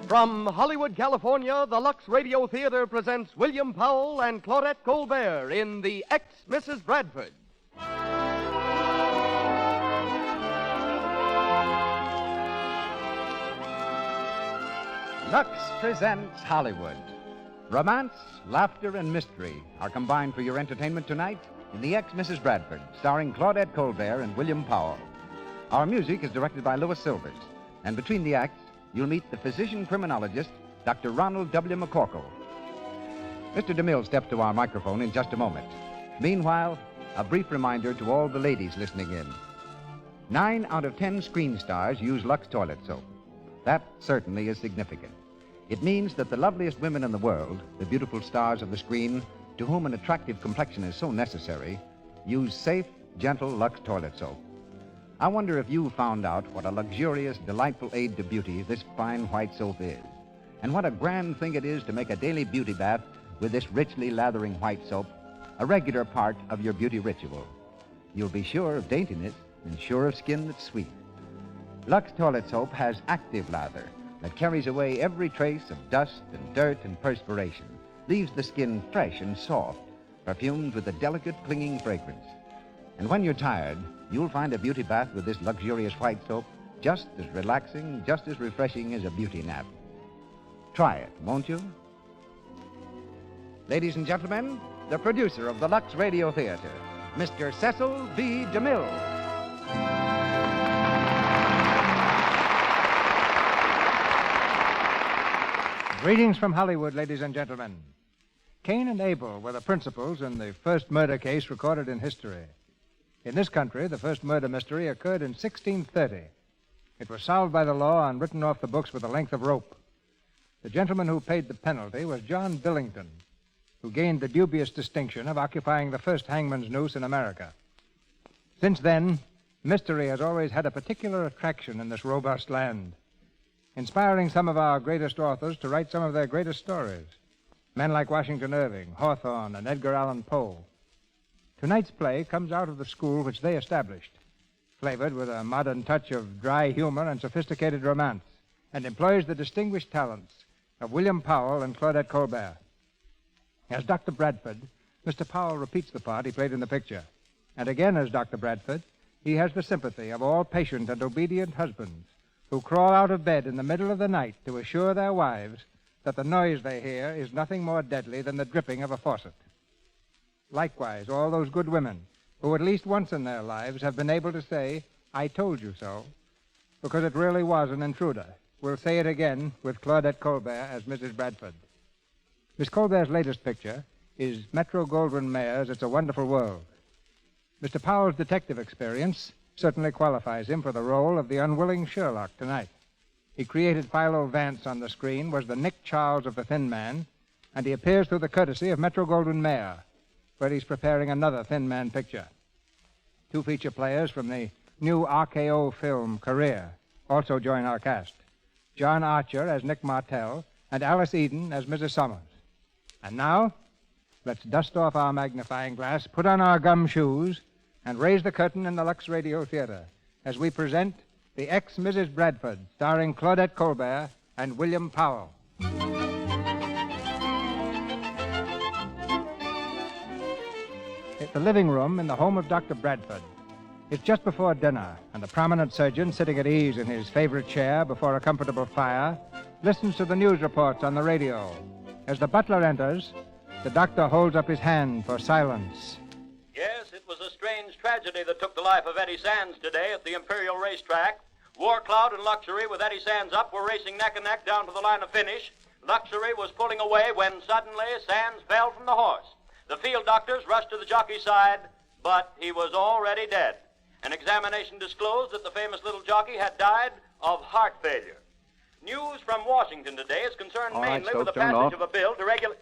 From Hollywood, California, the Lux Radio Theater presents William Powell and Claudette Colbert in The Ex-Mrs. Bradford. Lux presents Hollywood. Romance, laughter, and mystery are combined for your entertainment tonight in The Ex-Mrs. Bradford, starring Claudette Colbert and William Powell. Our music is directed by Louis Silvers, and between the acts, you'll meet the physician-criminologist, Dr. Ronald W. McCorkle. Mr. DeMille steps to our microphone in just a moment. Meanwhile, a brief reminder to all the ladies listening in. 9 out of 10 screen stars use Lux toilet soap. That certainly is significant. It means that the loveliest women in the world, the beautiful stars of the screen, to whom an attractive complexion is so necessary, use safe, gentle Lux toilet soap. I wonder if you found out what a luxurious, delightful aid to beauty this fine white soap is, and what a grand thing it is to make a daily beauty bath with this richly lathering white soap a regular part of your beauty ritual. You'll be sure of daintiness and sure of skin that's sweet. Lux toilet soap has active lather that carries away every trace of dust and dirt and perspiration, leaves the skin fresh and soft, perfumed with a delicate, clinging fragrance. And when you're tired, you'll find a beauty bath with this luxurious white soap just as relaxing, just as refreshing as a beauty nap. Try it, won't you? Ladies and gentlemen, the producer of the Lux Radio Theater, Mr. Cecil B. DeMille. Greetings from Hollywood, ladies and gentlemen. Cain and Abel were the principals in the first murder case recorded in history. In this country, the first murder mystery occurred in 1630. It was solved by the law and written off the books with a length of rope. The gentleman who paid the penalty was John Billington, who gained the dubious distinction of occupying the first hangman's noose in America. Since then, mystery has always had a particular attraction in this robust land, inspiring some of our greatest authors to write some of their greatest stories. Men like Washington Irving, Hawthorne, and Edgar Allan Poe. Tonight's play comes out of the school which they established, flavored with a modern touch of dry humor and sophisticated romance, and employs the distinguished talents of William Powell and Claudette Colbert. As Dr. Bradford, Mr. Powell repeats the part he played in the picture. And again, as Dr. Bradford, he has the sympathy of all patient and obedient husbands who crawl out of bed in the middle of the night to assure their wives that the noise they hear is nothing more deadly than the dripping of a faucet. Likewise, all those good women who at least once in their lives have been able to say, "I told you so," because it really was an intruder, will say it again with Claudette Colbert as Mrs. Bradford. Miss Colbert's latest picture is Metro-Goldwyn-Mayer's It's a Wonderful World. Mr. Powell's detective experience certainly qualifies him for the role of the unwilling Sherlock tonight. He created Philo Vance on the screen, was the Nick Charles of The Thin Man, and he appears through the courtesy of Metro-Goldwyn-Mayer, where he's preparing another Thin Man picture. 2 feature players from the new RKO film Career also join our cast. John Archer as Nick Martell and Alice Eden as Mrs. Summers. And now, let's dust off our magnifying glass, put on our gum shoes, and raise the curtain in the Lux Radio Theater as we present The Ex-Mrs. Bradford, starring Claudette Colbert and William Powell. It's the living room in the home of Dr. Bradford. It's just before dinner, and the prominent surgeon, sitting at ease in his favorite chair before a comfortable fire, listens to the news reports on the radio. As the butler enters, the doctor holds up his hand for silence. Yes, it was a strange tragedy that took the life of Eddie Sands today at the Imperial Racetrack. War Cloud and Luxury, with Eddie Sands up, were racing neck and neck down to the line of finish. Luxury was pulling away when suddenly Sands fell from the horse. The field doctors rushed to the jockey's side, but he was already dead. An examination disclosed that the famous little jockey had died of heart failure. News from Washington today is concerned mainly with the passage of a bill to regulate...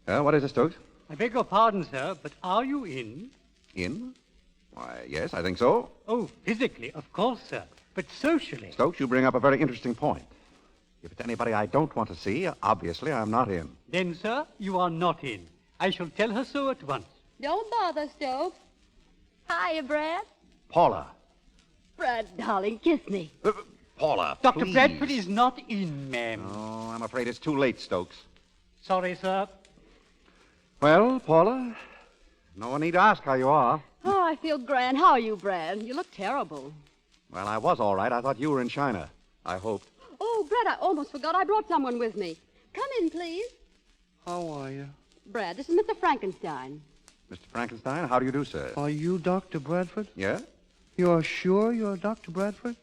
What is it, Stokes? I beg your pardon, sir, but are you in? In? Why, yes, I think so. Oh, physically, of course, sir, but socially. Stokes, you bring up a very interesting point. If it's anybody I don't want to see, obviously I'm not in. Then, sir, you are not in. I shall tell her so at once. Don't bother, Stokes. Hiya, Brad. Paula. Brad, darling, kiss me. Paula, Dr. please. Bradford is not in, ma'am. Oh, I'm afraid it's too late, Stokes. Sorry, sir. Well, Paula, no one need to ask how you are. Oh, I feel grand. How are you, Brad? You look terrible. Well, I was all right. I thought you were in China. I hoped. Oh, Brad, I almost forgot I brought someone with me. Come in, please. How are you? Brad, this is Mr. Frankenstein. Mr. Frankenstein, how do you do, sir? Are you Dr. Bradford? Yeah? You're sure you're Dr. Bradford?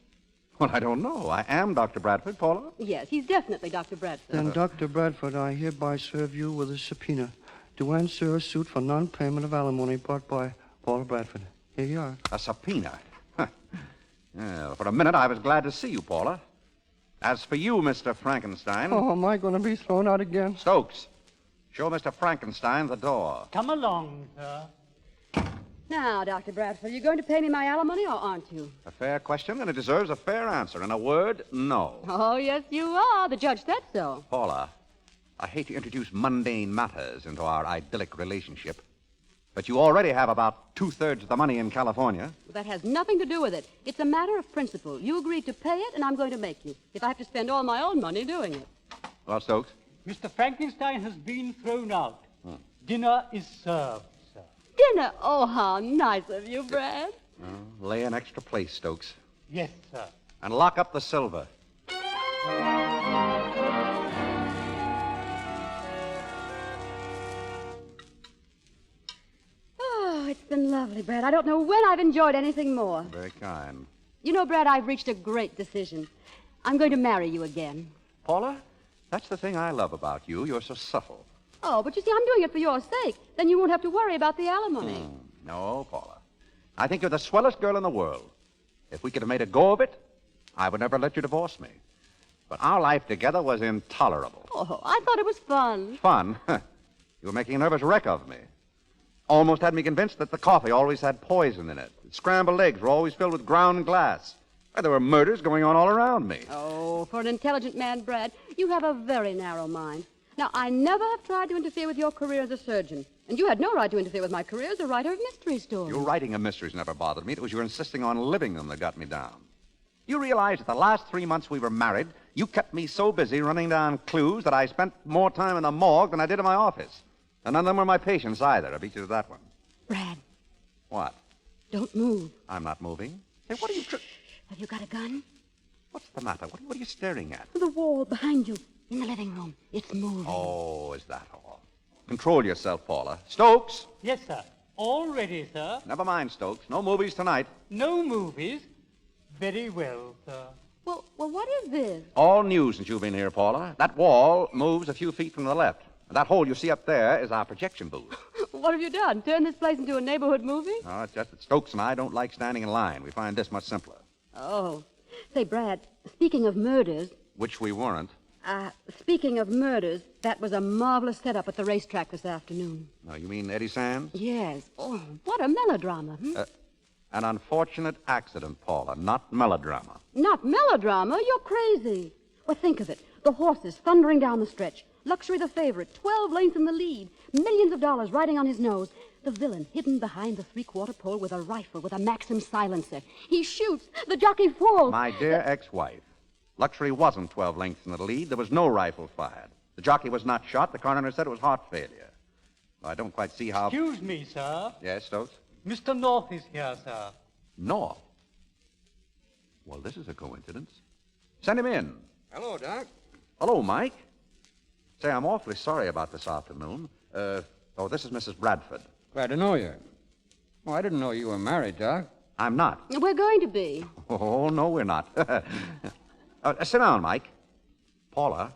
Well, I don't know. I am Dr. Bradford, Paula. Yes, he's definitely Dr. Bradford. Then, Dr. Bradford, I hereby serve you with a subpoena to answer a suit for non-payment of alimony brought by Paula Bradford. Here you are. A subpoena. Huh. Yeah, for a minute, I was glad to see you, Paula. As for you, Mr. Frankenstein... Oh, am I going to be thrown out again? Stokes, show Mr. Frankenstein the door. Come along, sir. Now, Dr. Bradford, are you going to pay me my alimony or aren't you? A fair question, and it deserves a fair answer. In a word, no. Oh, yes, you are. The judge said so. Paula, I hate to introduce mundane matters into our idyllic relationship, but you already have about 2/3 of the money in California. That has nothing to do with it. It's a matter of principle. You agreed to pay it, and I'm going to make you. If I have to spend all my own money doing it. Well, Stokes? Mr. Frankenstein has been thrown out. Dinner is served, sir. Dinner? Oh, how nice of you, Brad. Lay an extra place, Stokes. Yes, sir. And lock up the silver. Oh, it's been lovely, Brad. I don't know when I've enjoyed anything more. Very kind. You know, Brad, I've reached a great decision. I'm going to marry you again. Paula, that's the thing I love about you. You're so subtle. Oh, but you see, I'm doing it for your sake. Then you won't have to worry about the alimony. No, Paula. I think you're the swellest girl in the world. If we could have made a go of it, I would never let you divorce me. But our life together was intolerable. Oh, I thought it was fun. Fun? You were making a nervous wreck of me. Almost had me convinced that the coffee always had poison in it. Scrambled eggs were always filled with ground glass. Why, there were murders going on all around me. Oh, for an intelligent man, Brad, you have a very narrow mind. Now, I never have tried to interfere with your career as a surgeon. And you had no right to interfere with my career as a writer of mystery stories. Your writing of mysteries never bothered me. It was your insisting on living them that got me down. You realize that the last 3 months we were married, you kept me so busy running down clues that I spent more time in the morgue than I did in my office. And none of them were my patients either. I beat you to that one. Brad, What? don't move. I'm not moving. Hey, what are you... Have you got a gun? What's the matter? What are you staring at? The wall behind you, in the living room. It's moving. Oh, is that all? Control yourself, Paula. Stokes! Yes, sir. All ready, sir. Never mind, Stokes. No movies tonight. No movies. Very well, sir. Well, what is this? All new since you've been here, Paula. That wall moves a few feet from the left. And that hole you see up there is our projection booth. What have you done? Turned this place into a neighborhood movie? No, it's just that Stokes and I don't like standing in line. We find this much simpler. Oh. Say, Brad, speaking of murders, Which we weren't. speaking of murders, that was a marvelous setup at the racetrack this afternoon. No, you mean Eddie Sands? Yes. Oh, what a melodrama. An unfortunate accident, Paula, not melodrama. Not melodrama. You're crazy. Well, think of it. The horses thundering down the stretch. Luxury the favorite, 12 lengths in the lead. Millions of dollars riding on his nose. The villain hidden behind the three-quarter pole with a rifle with a Maxim silencer. He shoots. The jockey falls. My dear ex-wife, Luxury wasn't 12 lengths in the lead. There was no rifle fired. The jockey was not shot. The coroner said it was heart failure. I don't quite see how... Excuse me, sir. Yes, Stokes? Mr. North is here, sir. North? Well, this is a coincidence. Send him in. Hello, Doc. Hello, Mike. Say, I'm awfully sorry about this afternoon. This is Mrs. Bradford. Glad to know you. Oh, I didn't know you were married, Doc. I'm not. We're going to be. Oh, no, we're not. Sit down, Mike. Paula,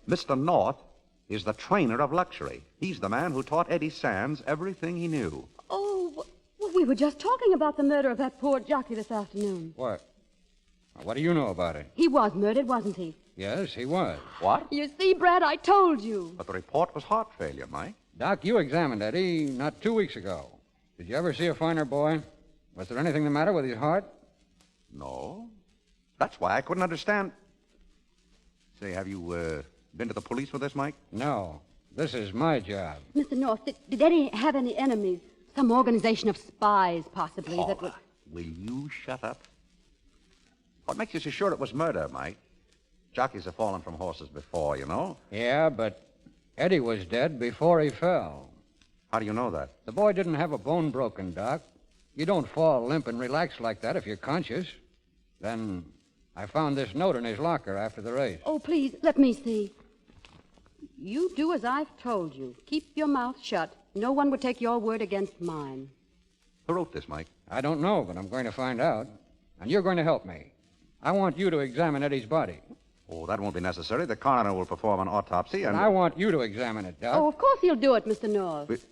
Mr. North is the trainer of Luxury. He's the man who taught Eddie Sands everything he knew. Oh, well, we were just talking about the murder of that poor jockey this afternoon. What? What do you know about it? He was murdered, wasn't he? Yes, he was. What? You see, Brad, I told you. But the report was heart failure, Mike. Doc, you examined Eddie not 2 weeks ago. Did you ever see a finer boy? Was there anything the matter with his heart? No. That's why I couldn't understand. Say, have you been to the police with this, Mike? No. This is my job. Mr. North, did Eddie have any enemies? Some organization of spies, possibly, that would... Paula, will you shut up? What makes you so sure it was murder, Mike? Jockeys have fallen from horses before, you know. Yeah, but Eddie was dead before he fell. How do you know that? The boy didn't have a bone broken, Doc. You don't fall limp and relax like that if you're conscious. Then I found this note in his locker after the race. Oh, please, let me see. You do as I've told you. Keep your mouth shut. No one would take your word against mine. Who wrote this, Mike? I don't know, but I'm going to find out. And you're going to help me. I want you to examine Eddie's body. Oh, that won't be necessary. The coroner will perform an autopsy and... I want you to examine it, Doc. Oh, of course he'll do it, Mr. North.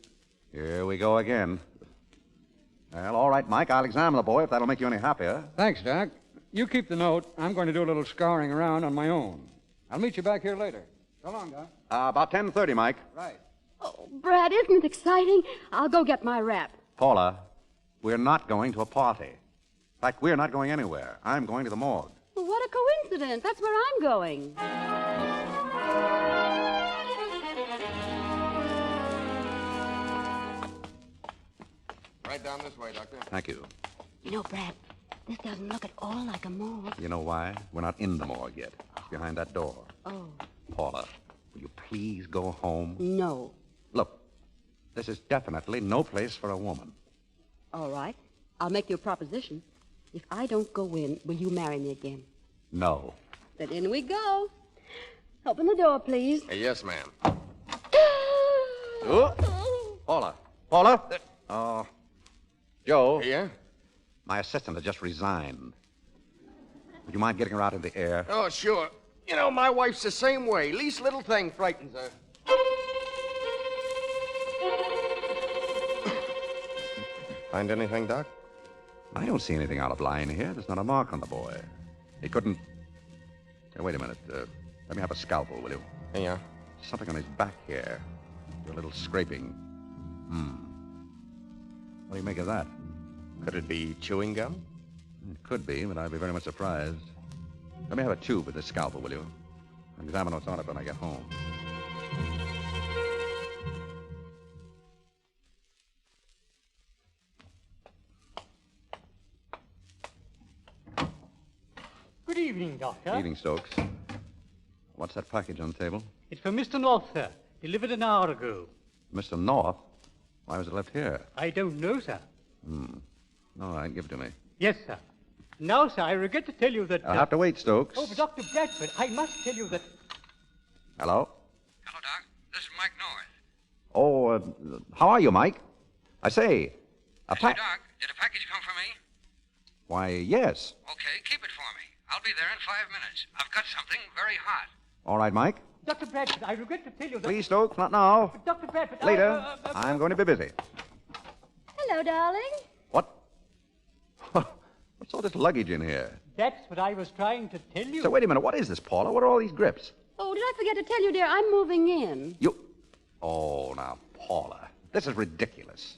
Here we go again. Well, all right, Mike. I'll examine the boy if that'll make you any happier. Thanks, Doc. You keep the note. I'm going to do a little scouring around on my own. I'll meet you back here later. So long, Doc. About 10:30, Mike. Right. Oh, Brad, isn't it exciting? I'll go get my wrap. Paula, we're not going to a party. In fact, we're not going anywhere. I'm going to the morgue. Well, what a coincidence. That's where I'm going. Right down this way, Doctor. Thank you. You know, Brad, this doesn't look at all like a morgue. You know why? We're not in the morgue yet. It's behind that door. Oh, Paula, will you please go home? no. Look, this is definitely no place for a woman. All right. I'll make you a proposition. If I don't go in, will you marry me again? No. Then in we go. Open the door, please. Yes, ma'am. Oh, Paula. Paula? Joe. Yeah? My assistant has just resigned. Would you mind getting her out in the air? Oh, sure. You know, my wife's the same way. Least little thing frightens her. Find anything, Doc? I don't see anything out of line here. There's not a mark on the boy. He couldn't... Hey, wait a minute. Let me have a scalpel, will you? Yeah. Something on his back here. A little scraping. What do you make of that? Could it be chewing gum? It could be, but I'd be very much surprised. Let me have a tube with this scalpel, will you? I'll examine what's on it when I get home. Good evening, Doctor. Evening, Stokes. What's that package on the table? It's for Mr. North, sir. Delivered an hour ago. Mr. North? Why was it left here? I don't know, sir. All right, give it to me. Yes, sir. Now, sir, I regret to tell you that... I'll have to wait, Stokes. Oh, but Dr. Bradford, I must tell you that... Hello? Hello, Doc. This is Mike North. Oh, how are you, Mike? I say, a Doc, did a package come for me? Why, yes. Okay, keep it for me. I'll be there in 5 minutes. I've got something very hot. All right, Mike. Dr. Bradford, I regret to tell you that... Please, Stokes, not now. Dr. Bradford, Later. I'm going to be busy. Hello, darling. What? What's all this luggage in here? That's what I was trying to tell you. So, wait a minute. What is this, Paula? What are all these grips? Oh, did I forget to tell you, dear? I'm moving in. You... Oh, now, Paula. This is ridiculous.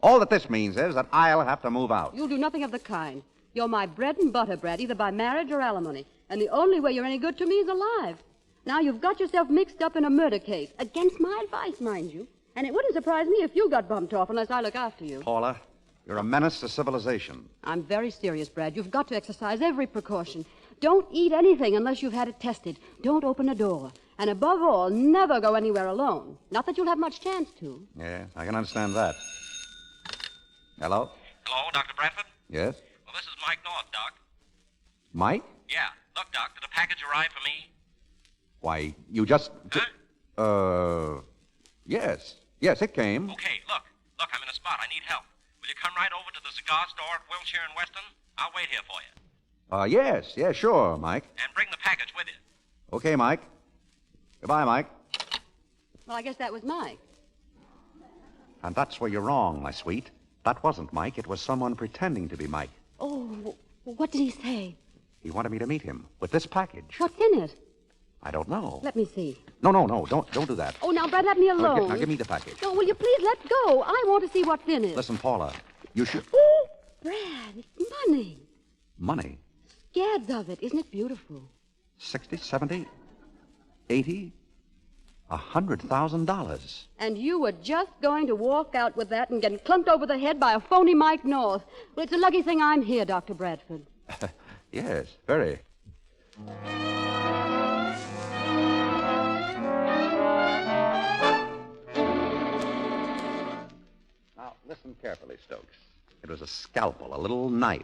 All that this means is that I'll have to move out. You'll do nothing of the kind. You're my bread and butter, Brad, either by marriage or alimony. And the only way you're any good to me is alive. Now you've got yourself mixed up in a murder case. Against my advice, mind you. And it wouldn't surprise me if you got bumped off unless I look after you. Paula, you're a menace to civilization. I'm very serious, Brad. You've got to exercise every precaution. Don't eat anything unless you've had it tested. Don't open a door. And above all, never go anywhere alone. Not that you'll have much chance to. Yes, I can understand that. Hello? Hello, Dr. Bradford? Yes? Well, this is Mike North, Doc. Mike? Yeah. Look, Doc, did a package arrive for me? Why, you just... Yes. Yes, it came. Okay, look. Look, I'm in a spot. I need help. Will you come right over to the cigar store at Wilshire and Weston? I'll wait here for you. Yes, sure, Mike. And bring the package with you. Okay, Mike. Goodbye, Mike. Well, I guess that was Mike. And that's where you're wrong, my sweet. That wasn't Mike. It was someone pretending to be Mike. Oh, what did he say? He wanted me to meet him with this package. What's in it? I don't know. Let me see. No. Don't do that. Oh, now, Brad, let me alone. Now, give me the package. No, will you please let go? I want to see what's in it. Listen, Paula, you should... Oh, Brad, it's money. Money? Scads of it. Isn't it beautiful? 60, 70, 80, $100,000. And you were just going to walk out with that and get clunked over the head by a phony Mike North. Well, it's a lucky thing I'm here, Dr. Bradford. Yes, very. Now, listen carefully, Stokes. It was a scalpel, a little knife,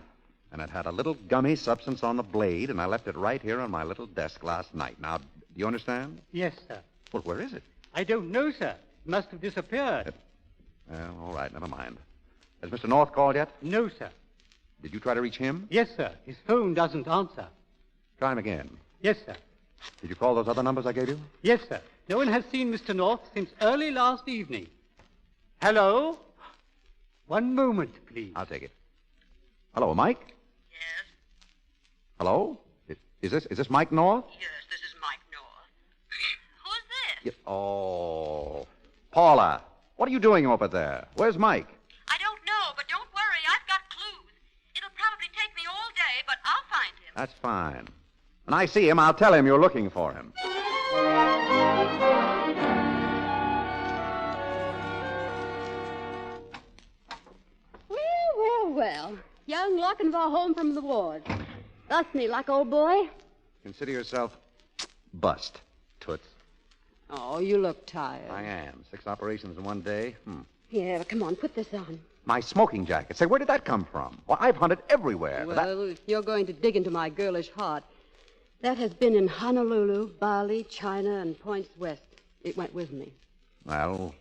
and it had a little gummy substance on the blade, and I left it right here on my little desk last night. Now, do you understand? Yes, sir. Well, where is it? I don't know, sir. It must have disappeared. Well, all right, never mind. Has Mr. North called yet? No, sir. Did you try to reach him? Yes, sir. His phone doesn't answer. Try him again. Yes, sir. Did you call those other numbers I gave you? Yes, sir. No one has seen Mr. North since early last evening. Hello? One moment, please. I'll take it. Hello, Mike? Yes? Hello? Is this Mike North? Yes, this is Mike North. Who's this? Oh, Paula, what are you doing over there? Where's Mike? I don't know, but don't worry. I've got clues. It'll probably take me all day, but I'll find him. That's fine. When I see him, I'll tell him you're looking for him. Well. Young Lochinvar home from the wars. Thus me luck, old boy. Consider yourself bust, Toots. Oh, you look tired. I am. 6 operations in one day. Yeah, come on, put this on. My smoking jacket. Say, where did that come from? Well, I've hunted everywhere. but that... Well, you're going to dig into my girlish heart. That has been in Honolulu, Bali, China, and points west. It went with me. Well,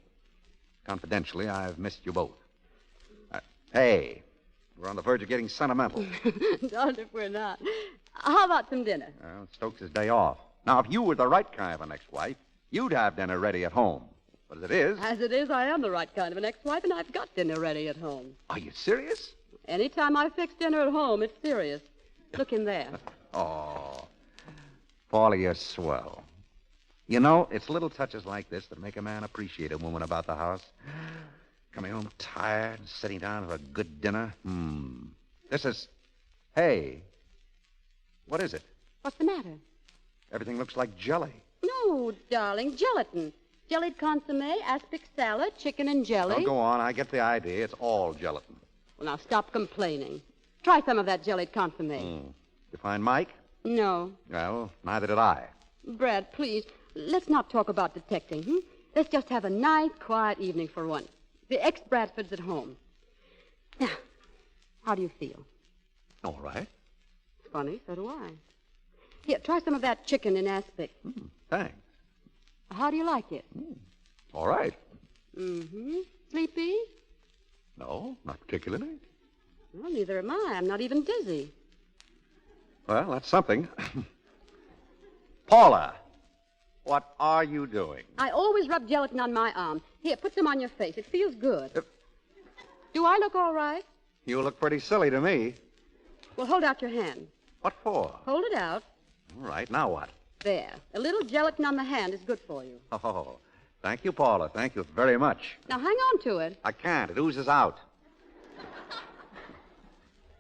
confidentially, I've missed you both. Hey, we're on the verge of getting sentimental. Darned if we're not. How about some dinner? Well, it's Stokes' day off. Now, if you were the right kind of an ex-wife, you'd have dinner ready at home. But as it is... As it is, I am the right kind of an ex-wife, and I've got dinner ready at home. Are you serious? Anytime I fix dinner at home, it's serious. Look in there. Oh, Paula, you're swell. You know, it's little touches like this that make a man appreciate a woman about the house. Coming home tired, sitting down for a good dinner. This is... Hey, what is it? What's the matter? Everything looks like jelly. No, darling, gelatin. Jellied consomme, aspic salad, chicken and jelly. Oh, go on. I get the idea. It's all gelatin. Well, now stop complaining. Try some of that jellied consomme. You find Mike? No. Well, neither did I. Brad, please, let's not talk about detecting, Let's just have a nice, quiet evening for once. The ex-Bradford's at home. Now, how do you feel? All right. Funny, so do I. Here, try some of that chicken in aspic. Thanks. How do you like it? All right. Sleepy? No, not particularly. Well, neither am I. I'm not even dizzy. Well, that's something. Paula, what are you doing? I always rub gelatin on my arm. Here, put some on your face. It feels good. Do I look all right? You look pretty silly to me. Well, hold out your hand. What for? Hold it out. All right, now what? There. A little gelatin on the hand is good for you. Oh, thank you, Paula. Thank you very much. Now, hang on to it. I can't. It oozes out.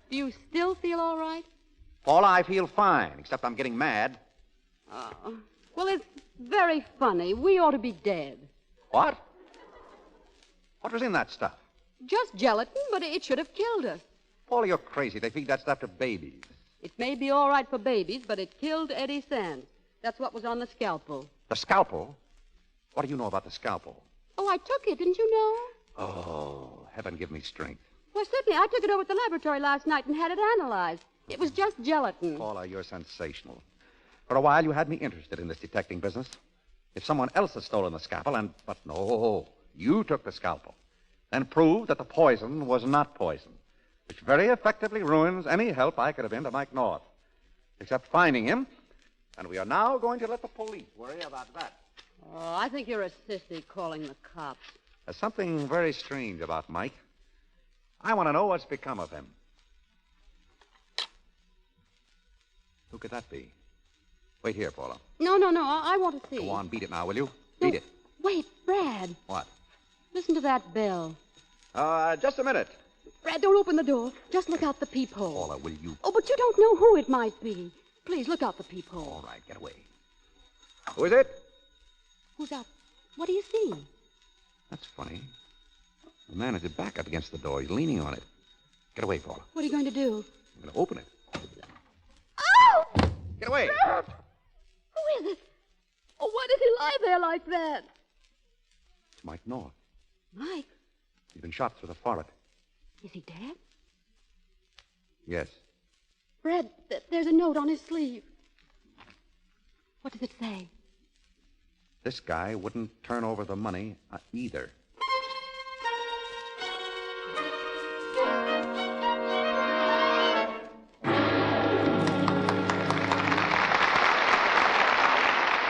Do you still feel all right? Paula, I feel fine, except I'm getting mad. Oh. Well, it's very funny. We ought to be dead. What? What was in that stuff? Just gelatin, but it should have killed us. Paula, you're crazy. They feed that stuff to babies. It may be all right for babies, but it killed Eddie Sands. That's what was on the scalpel. The scalpel? What do you know about the scalpel? Oh, I took it, didn't you know? Oh, heaven give me strength. Well, certainly. I took it over to the laboratory last night and had it analyzed. It was just gelatin. Paula, you're sensational. For a while, you had me interested in this detecting business. If someone else had stolen the scalpel But no, you took the scalpel. Then proved that the poison was not poison, which very effectively ruins any help I could have been to Mike North. Except finding him, and we are now going to let the police worry about that. Oh, I think you're a sissy calling the cops. There's something very strange about Mike. I want to know what's become of him. Who could that be? Wait here, Paula. No. I want to see. Go on, beat it now, will you? Beat it. Wait, Brad. What? Listen to that bell. Just a minute. Brad, don't open the door. Just look out the peephole. Paula, will you? Oh, but you don't know who it might be. Please, look out the peephole. All right, get away. Who is it? Who's out? What do you see? That's funny. The man has his back up against the door. He's leaning on it. Get away, Paula. What are you going to do? I'm going to open it. Get away. Brad! Who is it? Oh, why did he lie there like that? It's Mike North. Mike, He's been shot through the forehead. is he dead? Yes. Brad, there's a note on his sleeve. What does it say? This guy wouldn't turn over the money either.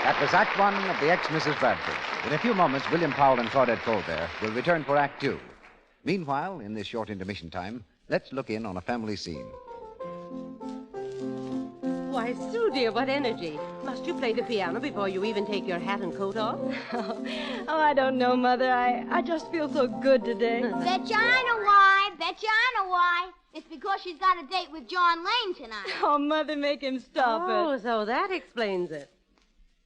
That was Act One of The Ex-Mrs. Bradford. In a few moments, William Powell and Claudette Colbert will return for Act Two. Meanwhile, in this short intermission time, let's look in on a family scene. Why, Sue, dear, what energy. Must you play the piano before you even take your hat and coat off? Oh, I don't know, Mother. I just feel so good today. Bet you I know why. Bet you I know why. It's because she's got a date with John Lane tonight. Oh, Mother, make him stop it. Oh, so that explains it.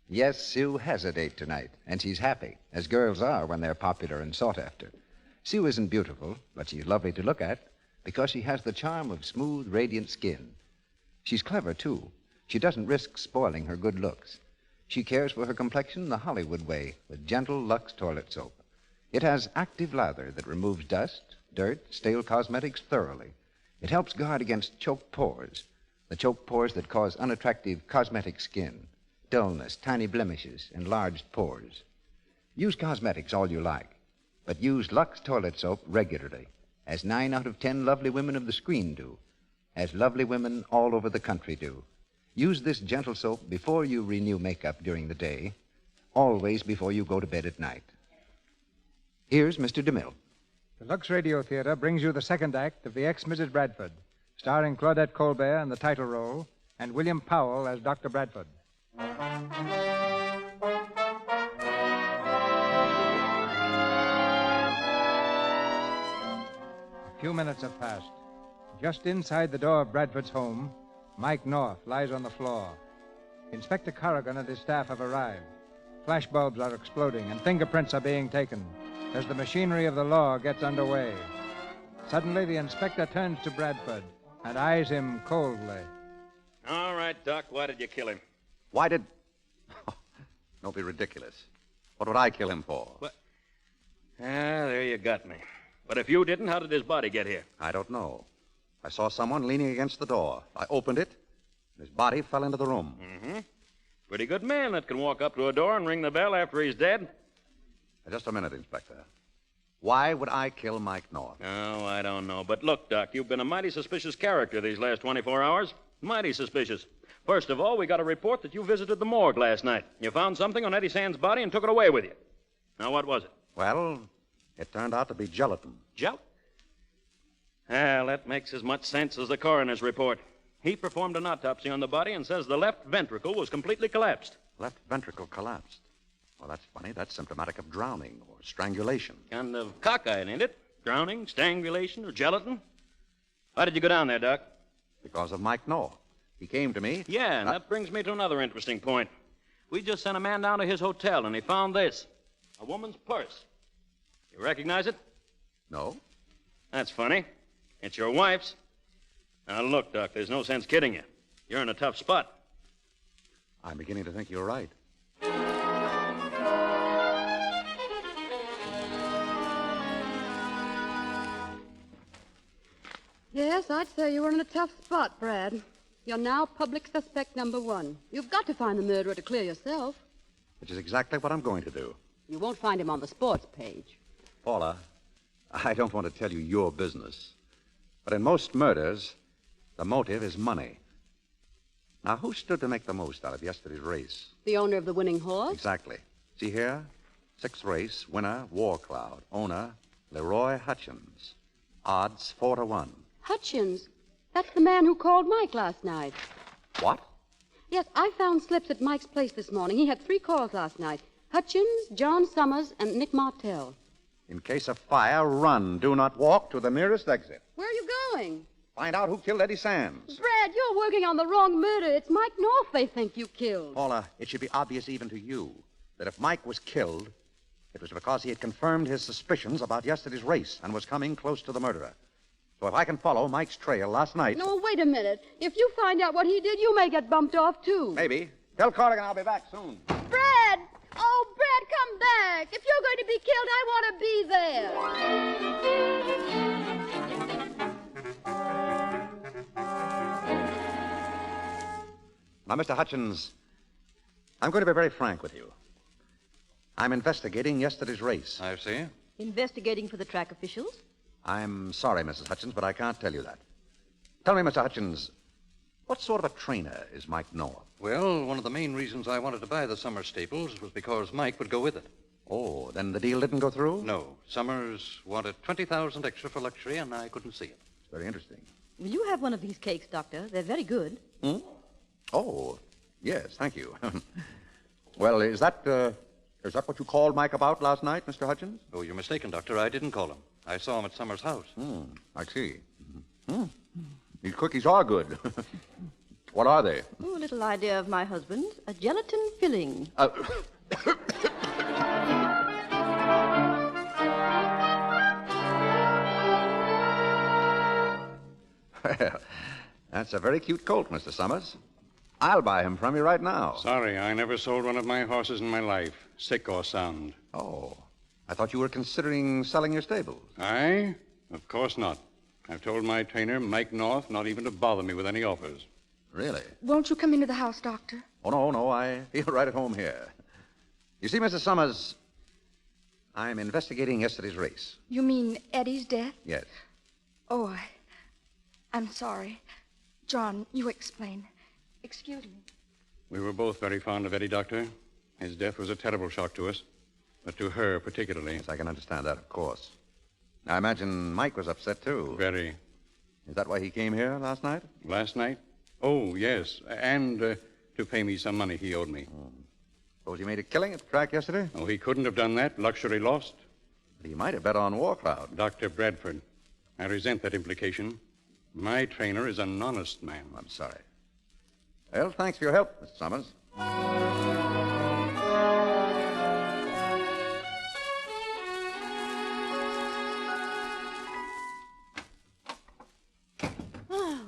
Yes, Sue has a date tonight, and she's happy, as girls are when they're popular and sought after. Sue isn't beautiful, but she's lovely to look at because she has the charm of smooth, radiant skin. She's clever, too. She doesn't risk spoiling her good looks. She cares for her complexion the Hollywood way with gentle Lux toilet soap. It has active lather that removes dust, dirt, stale cosmetics thoroughly. It helps guard against choked pores, the choked pores that cause unattractive cosmetic skin, dullness, tiny blemishes, enlarged pores. Use cosmetics all you like, but use Lux toilet soap regularly, as 9 out of 10 lovely women of the screen do, as lovely women all over the country do. Use this gentle soap before you renew makeup during the day, always before you go to bed at night. Here's Mr. DeMille. The Lux Radio Theater brings you the second act of The Ex-Mrs. Bradford, starring Claudette Colbert in the title role and William Powell as Dr. Bradford. A few minutes have passed. Just inside the door of Bradford's home, Mike North lies on the floor. Inspector Corrigan and his staff have arrived. Flashbulbs are exploding and fingerprints are being taken as the machinery of the law gets underway. Suddenly, the inspector turns to Bradford and eyes him coldly. All right, Doc, why did you kill him? Why did... Don't be ridiculous. What would I kill him for? What? Ah, there you got me. But if you didn't, how did his body get here? I don't know. I saw someone leaning against the door. I opened it, and his body fell into the room. Mm-hmm. Pretty good man that can walk up to a door and ring the bell after he's dead. Just a minute, Inspector. Why would I kill Mike North? Oh, I don't know. But look, Doc, you've been a mighty suspicious character these last 24 hours. Mighty suspicious. First of all, we got a report that you visited the morgue last night. You found something on Eddie Sands' body and took it away with you. Now, what was it? Well, it turned out to be gelatin. Well, that makes as much sense as the coroner's report. He performed an autopsy on the body and says the left ventricle was completely collapsed. Left ventricle collapsed. Well, that's funny. That's symptomatic of drowning or strangulation. Kind of cockeyed, ain't it? Drowning, strangulation, or gelatin? Why did you go down there, Doc? Because of Mike North. He came to me. Yeah, and that brings me to another interesting point. We just sent a man down to his hotel, and he found this. A woman's purse. You recognize it? No. That's funny. It's your wife's. Now, look, Doc, there's no sense kidding you. You're in a tough spot. I'm beginning to think you're right. Yes, I'd say you were in a tough spot, Brad. You're now public suspect number 1. You've got to find the murderer to clear yourself. Which is exactly what I'm going to do. You won't find him on the sports page. Paula, I don't want to tell you your business, but in most murders, the motive is money. Now, who stood to make the most out of yesterday's race? The owner of the winning horse? Exactly. See here? 6th race, winner, War Cloud. Owner, Leroy Hutchins. Odds 4-1. Hutchins? That's the man who called Mike last night. What? Yes, I found slips at Mike's place this morning. He had 3 calls last night. Hutchins, John Summers, and Nick Martell. In case of fire, run. Do not walk to the nearest exit. Where are you going? Find out who killed Eddie Sands. Brad, you're working on the wrong murder. It's Mike North they think you killed. Paula, it should be obvious even to you that if Mike was killed, it was because he had confirmed his suspicions about yesterday's race and was coming close to the murderer. So if I can follow Mike's trail last night... No, wait a minute. If you find out what he did, you may get bumped off, too. Maybe. Tell Corrigan I'll be back soon. Brad! Oh, Brad, come back. If you're going to be killed, I want to be there. Now, Mr. Hutchins, I'm going to be very frank with you. I'm investigating yesterday's race. I see. Investigating for the track officials? I'm sorry, Mrs. Hutchins, but I can't tell you that. Tell me, Mr. Hutchins, what sort of a trainer is Mike North? Well, one of the main reasons I wanted to buy the Summers stables was because Mike would go with it. Oh, then the deal didn't go through? No. Summers wanted $20,000 extra for luxury, and I couldn't see it. It's very interesting. Will you have one of these cakes, Doctor? They're very good. Hmm? Oh, yes, thank you. Well, is that what you called Mike about last night, Mr. Hutchins? Oh, you're mistaken, Doctor. I didn't call him. I saw him at Summers' house. I see. These cookies are good. What are they? Oh, a little idea of my husband's. A gelatin filling. Well, that's a very cute colt, Mr. Summers. I'll buy him from you right now. Sorry, I never sold one of my horses in my life, sick or sound. Oh, I thought you were considering selling your stables. I? Of course not. I've told my trainer, Mike North, not even to bother me with any offers. Really? Won't you come into the house, Doctor? Oh, no, I feel right at home here. You see, Mr. Summers, I'm investigating yesterday's race. You mean Eddie's death? Yes. Oh, I'm sorry. John, you explain. Excuse me. We were both very fond of Eddie, Doctor. His death was a terrible shock to us, but to her particularly. Yes, I can understand that, of course. I imagine Mike was upset, too. Very. Is that why he came here last night? Last night? Oh, yes. And to pay me some money he owed me. Suppose he made a killing at the track yesterday? Oh, he couldn't have done that. Luxury lost. But he might have bet on Warcloud. Dr. Bradford, I resent that implication. My trainer is an honest man. I'm sorry. Well, thanks for your help, Mr. Summers.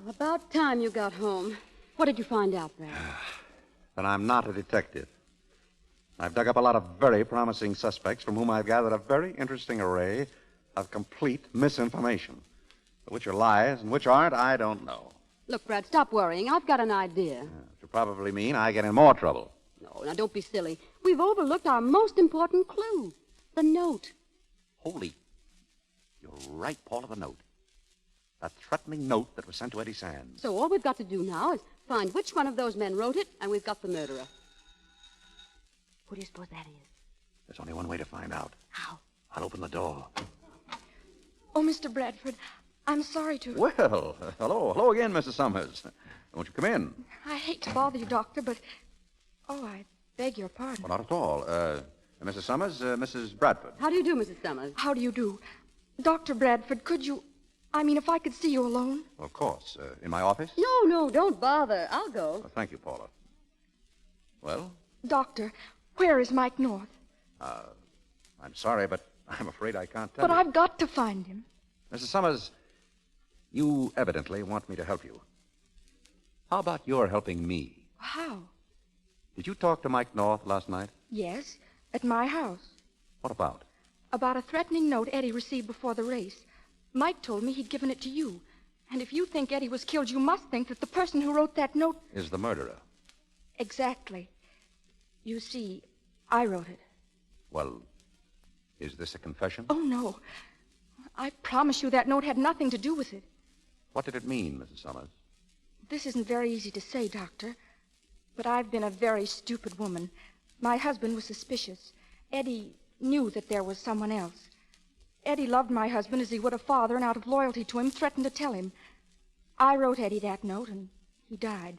About time you got home. What did you find out, Brad? That I'm not a detective. I've dug up a lot of very promising suspects from whom I've gathered a very interesting array of complete misinformation. But which are lies and which aren't, I don't know. Look, Brad, stop worrying. I've got an idea. Which will probably mean I get in more trouble. No, now don't be silly. We've overlooked our most important clue. The note. Holy. You're right, Paula, the note. A threatening note that was sent to Eddie Sands. So all we've got to do now is find which one of those men wrote it, and we've got the murderer. Who do you suppose that is? There's only one way to find out. How? I'll open the door. Oh, Mr. Bradford, I'm sorry to... Well, hello again, Mrs. Summers. Won't you come in? I hate to bother you, Doctor, but... Oh, I beg your pardon. Well, not at all. Mrs. Summers, Mrs. Bradford. How do you do, Mrs. Summers? How do you do? Dr. Bradford, could you... if I could see you alone? Of course. In my office? No, don't bother. I'll go. Well, thank you, Paula. Well? Doctor, where is Mike North? I'm sorry, but I'm afraid I can't tell But you. I've got to find him. Mrs. Summers, you evidently want me to help you. How about your helping me? How? Did you talk to Mike North last night? Yes, at my house. What about? About a threatening note Eddie received before the race. Mike told me he'd given it to you. And if you think Eddie was killed, you must think that the person who wrote that note... Is the murderer. Exactly. You see, I wrote it. Well, is this a confession? Oh, no. I promise you that note had nothing to do with it. What did it mean, Mrs. Summers? This isn't very easy to say, Doctor. But I've been a very stupid woman. My husband was suspicious. Eddie knew that there was someone else. Eddie loved my husband as he would a father, and out of loyalty to him, threatened to tell him. I wrote Eddie that note, and he died.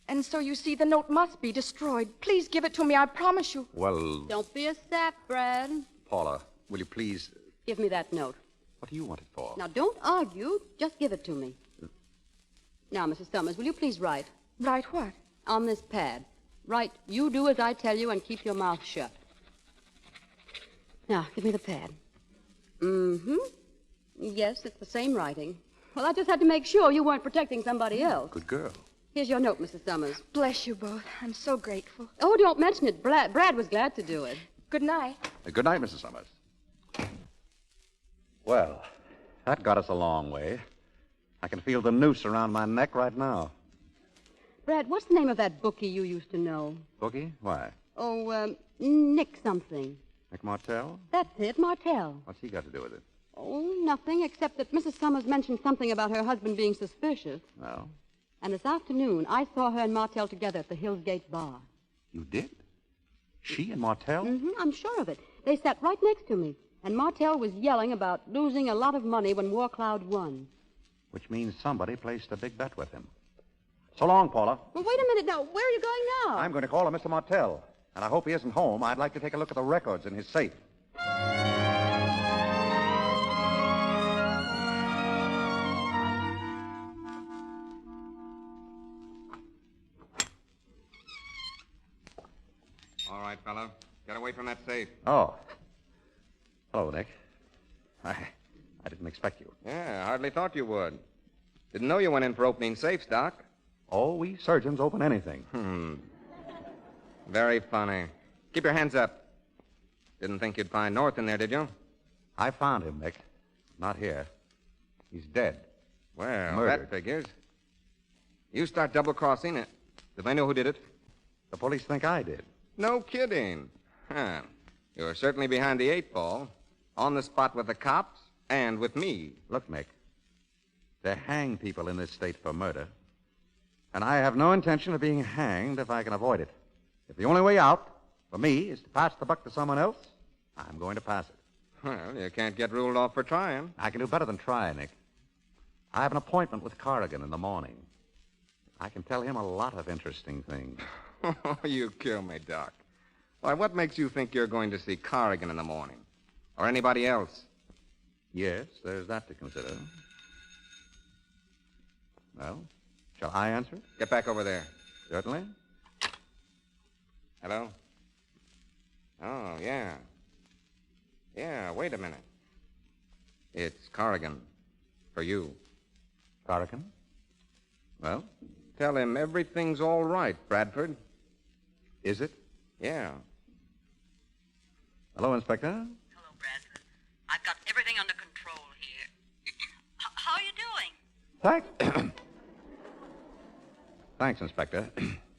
And so, you see, the note must be destroyed. Please give it to me, I promise you. Well... Don't be a sap, Brad. Paula, will you please... Give me that note. What do you want it for? Now, don't argue. Just give it to me. Now, Mrs. Summers, will you please write? Write what? On this pad. Write, you do as I tell you and keep your mouth shut. Now, give me the pad. Mm-hmm. Yes, it's the same writing. Well, I just had to make sure you weren't protecting somebody else. Good girl. Here's your note, Mrs. Summers. Bless you both. I'm so grateful. Oh, don't mention it. Brad was glad to do it. Good night. Good night, Mrs. Summers. Well, that got us a long way. I can feel the noose around my neck right now. Brad, what's the name of that bookie you used to know? Bookie? Why? Oh, Nick something. Nick Martell? That's it, Martell. What's he got to do with it? Oh, nothing, except that Mrs. Summers mentioned something about her husband being suspicious. Well? And this afternoon, I saw her and Martell together at the Hillsgate bar. You did? She and Martell? Mm-hmm, I'm sure of it. They sat right next to me, and Martell was yelling about losing a lot of money when War Cloud won. Which means somebody placed a big bet with him. So long, Paula. Well, wait a minute now. Where are you going now? I'm going to call on Mr. Martell, and I hope he isn't home. I'd like to take a look at the records in his safe. All right, fella. Get away from that safe. Oh. Hello, Nick. I didn't expect you. Yeah, I hardly thought you would. Didn't know you went in for opening safes, Doc. Oh, we surgeons open anything. Very funny. Keep your hands up. Didn't think you'd find North in there, did you? I found him, Nick. Not here. He's dead. Well, Murdered. that figures. You start double-crossing it. If I know who did it. The police think I did. No kidding. Huh. You're certainly behind the 8 ball. On the spot with the cops and with me. Look, Nick. They hang people in this state for murder. And I have no intention of being hanged if I can avoid it. If the only way out, for me, is to pass the buck to someone else, I'm going to pass it. Well, you can't get ruled off for trying. I can do better than try, Nick. I have an appointment with Corrigan in the morning. I can tell him a lot of interesting things. You kill me, Doc. Why, what makes you think you're going to see Corrigan in the morning? Or anybody else? Yes, there's that to consider. Well, shall I answer it? Get back over there. Certainly. Hello? Oh, yeah. Yeah, wait a minute. It's Corrigan. For you. Corrigan? Well? Tell him everything's all right, Bradford. Is it? Yeah. Hello, Inspector. Hello, Bradford. I've got everything under control here. How are you doing? Thanks. Thanks, Inspector.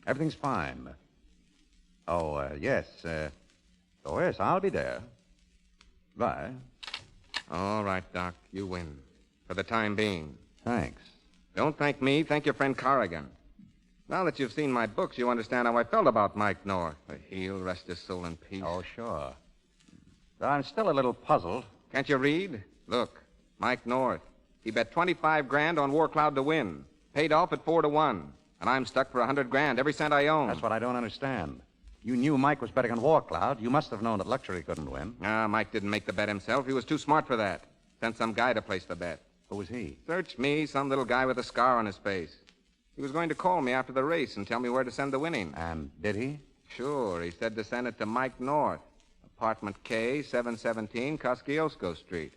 Everything's fine. Oh, yes. Oh, yes, I'll be there. Bye. All right, Doc. You win. For the time being. Thanks. Don't thank me. Thank your friend Corrigan. Now that you've seen my books, you understand how I felt about Mike North. He'll rest his soul in peace. Oh, sure. But I'm still a little puzzled. Can't you read? Look, Mike North. He bet 25 grand on War Cloud to win. Paid off at 4-1. And I'm stuck for 100 grand, every cent I own. That's what I don't understand. You knew Mike was betting on War Cloud. You must have known that Luxury couldn't win. Mike didn't make the bet himself. He was too smart for that. Sent some guy to place the bet. Who was he? Search me, some little guy with a scar on his face. He was going to call me after the race and tell me where to send the winning. And did he? Sure. He said to send it to Mike North. Apartment K, 717, Kosciuszko Street.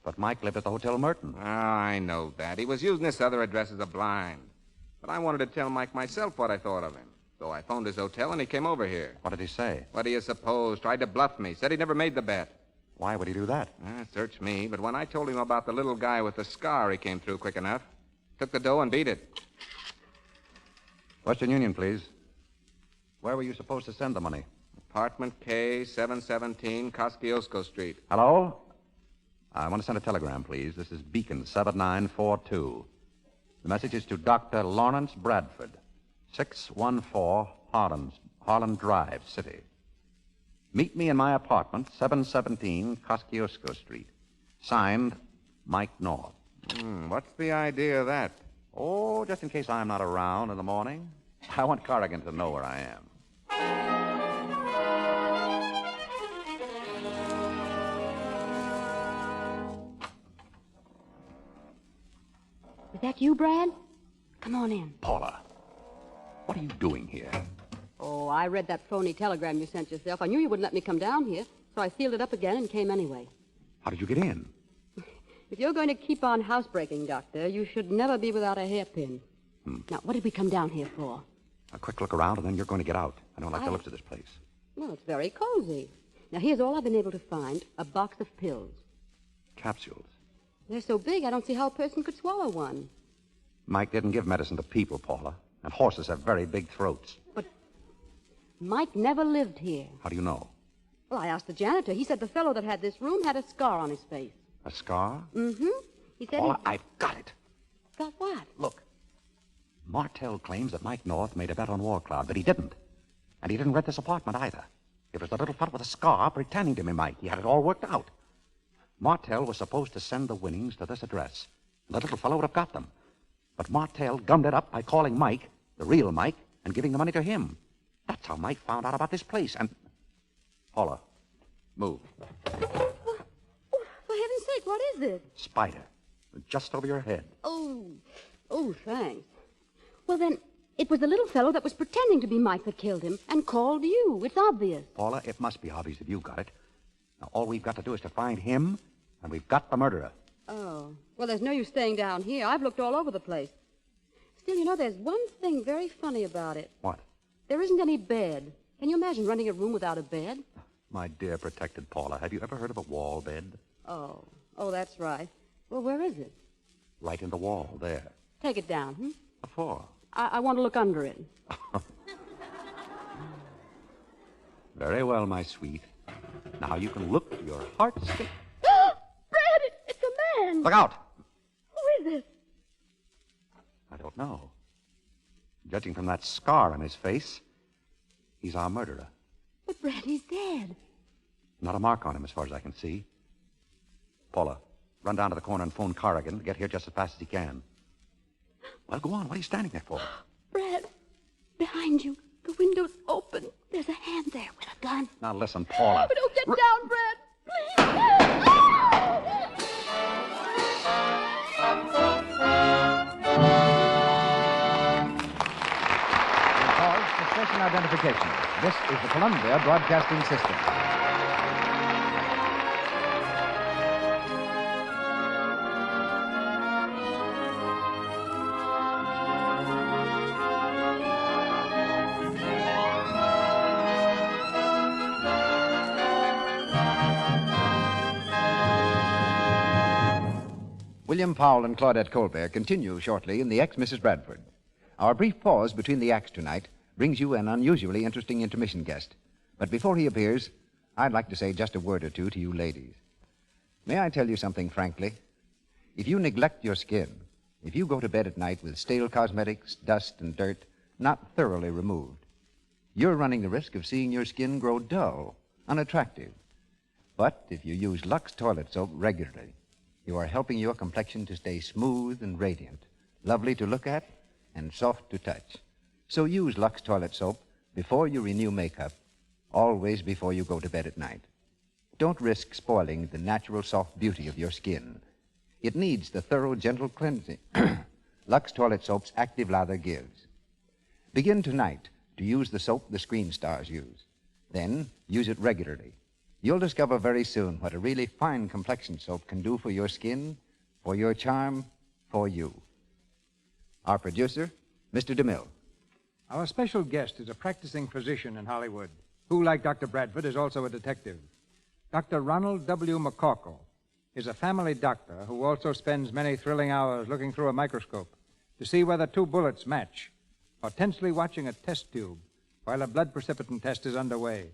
But Mike lived at the Hotel Merton. I know that. He was using this other address as a blind. But I wanted to tell Mike myself what I thought of him. So I phoned his hotel and he came over here. What did he say? What do you suppose? Tried to bluff me. Said he never made the bet. Why would he do that? Search me. But when I told him about the little guy with the scar, he came through quick enough. Took the dough and beat it. Western Union, please. Where were you supposed to send the money? Apartment K, 717, Kosciuszko Street. Hello? I want to send a telegram, please. This is Beacon 7942. The message is to Dr. Lawrence Bradford, 614 Harlan Drive, City. Meet me in my apartment, 717 Kosciuszko Street. Signed, Mike North. What's the idea of that? Oh, just in case I'm not around in the morning. I want Corrigan to know where I am. Is that you, Brad? Come on in. Paula, what are you doing here? Oh, I read that phony telegram you sent yourself. I knew you wouldn't let me come down here, so I sealed it up again and came anyway. How did you get in? If you're going to keep on housebreaking, Doctor, you should never be without a hairpin. Now, what did we come down here for? A quick look around, and then you're going to get out. I don't like the looks of this place. Well, it's very cozy. Now, here's all I've been able to find, a box of pills. Capsules. They're so big, I don't see how a person could swallow one. Mike didn't give medicine to people, Paula. And horses have very big throats. But Mike never lived here. How do you know? Well, I asked the janitor. He said the fellow that had this room had a scar on his face. A scar? Mm-hmm. He said Paula, I've got it. Got what? Look. Martell claims that Mike North made a bet on War Cloud, but he didn't. And he didn't rent this apartment either. It was the little fellow with a scar pretending to be Mike. He had it all worked out. Martell was supposed to send the winnings to this address. And the little fellow would have got them. But Martell gummed it up by calling Mike, the real Mike, and giving the money to him. That's how Mike found out about this place. And... Paula, move. For heaven's sake, what is it? Spider. Just over your head. Oh, thanks. Well, then, it was the little fellow that was pretending to be Mike that killed him and called you. It's obvious. Paula, it must be obvious if you got it. Now, all we've got to do is to find him, and we've got the murderer. Oh, well, there's no use staying down here. I've looked all over the place. Still, you know, there's one thing very funny about it. What? There isn't any bed. Can you imagine renting a room without a bed? My dear protected Paula, have you ever heard of a wall bed? Oh, that's right. Well, where is it? Right in the wall, there. Take it down, What for? I want to look under it. Very well, my sweet. Now you can look to your heart's content. Brad, it's a man. Look out! Who is it? I don't know. Judging from that scar on his face, he's our murderer. But Brad, he's dead. Not a mark on him as far as I can see. Paula, run down to the corner and phone Corrigan to get here just as fast as he can. Well, go on. What are you standing there for? Brad, behind you. The window's open. There's a hand there with a gun. Now listen, Paula. But don't get down, Brad. Please. Pause for station identification. This is the Columbia Broadcasting System. William Powell and Claudette Colbert continue shortly in the Ex-Mrs. Bradford. Our brief pause between the acts tonight brings you an unusually interesting intermission guest. But before he appears, I'd like to say just a word or two to you ladies. May I tell you something frankly? If you neglect your skin, if you go to bed at night with stale cosmetics, dust, and dirt not thoroughly removed, you're running the risk of seeing your skin grow dull, unattractive. But if you use Lux toilet soap regularly, you are helping your complexion to stay smooth and radiant, lovely to look at, and soft to touch. So use Lux toilet soap before you renew makeup, always before you go to bed at night. Don't risk spoiling the natural soft beauty of your skin. It needs the thorough, gentle cleansing Lux toilet soap's active lather gives. Begin tonight to use the soap the screen stars use. Then use it regularly. You'll discover very soon what a really fine complexion soap can do for your skin, for your charm, for you. Our producer, Mr. DeMille. Our special guest is a practicing physician in Hollywood, who, like Dr. Bradford, is also a detective. Dr. Ronald W. McCorkle is a family doctor who also spends many thrilling hours looking through a microscope to see whether two bullets match, or tensely watching a test tube while a blood precipitant test is underway.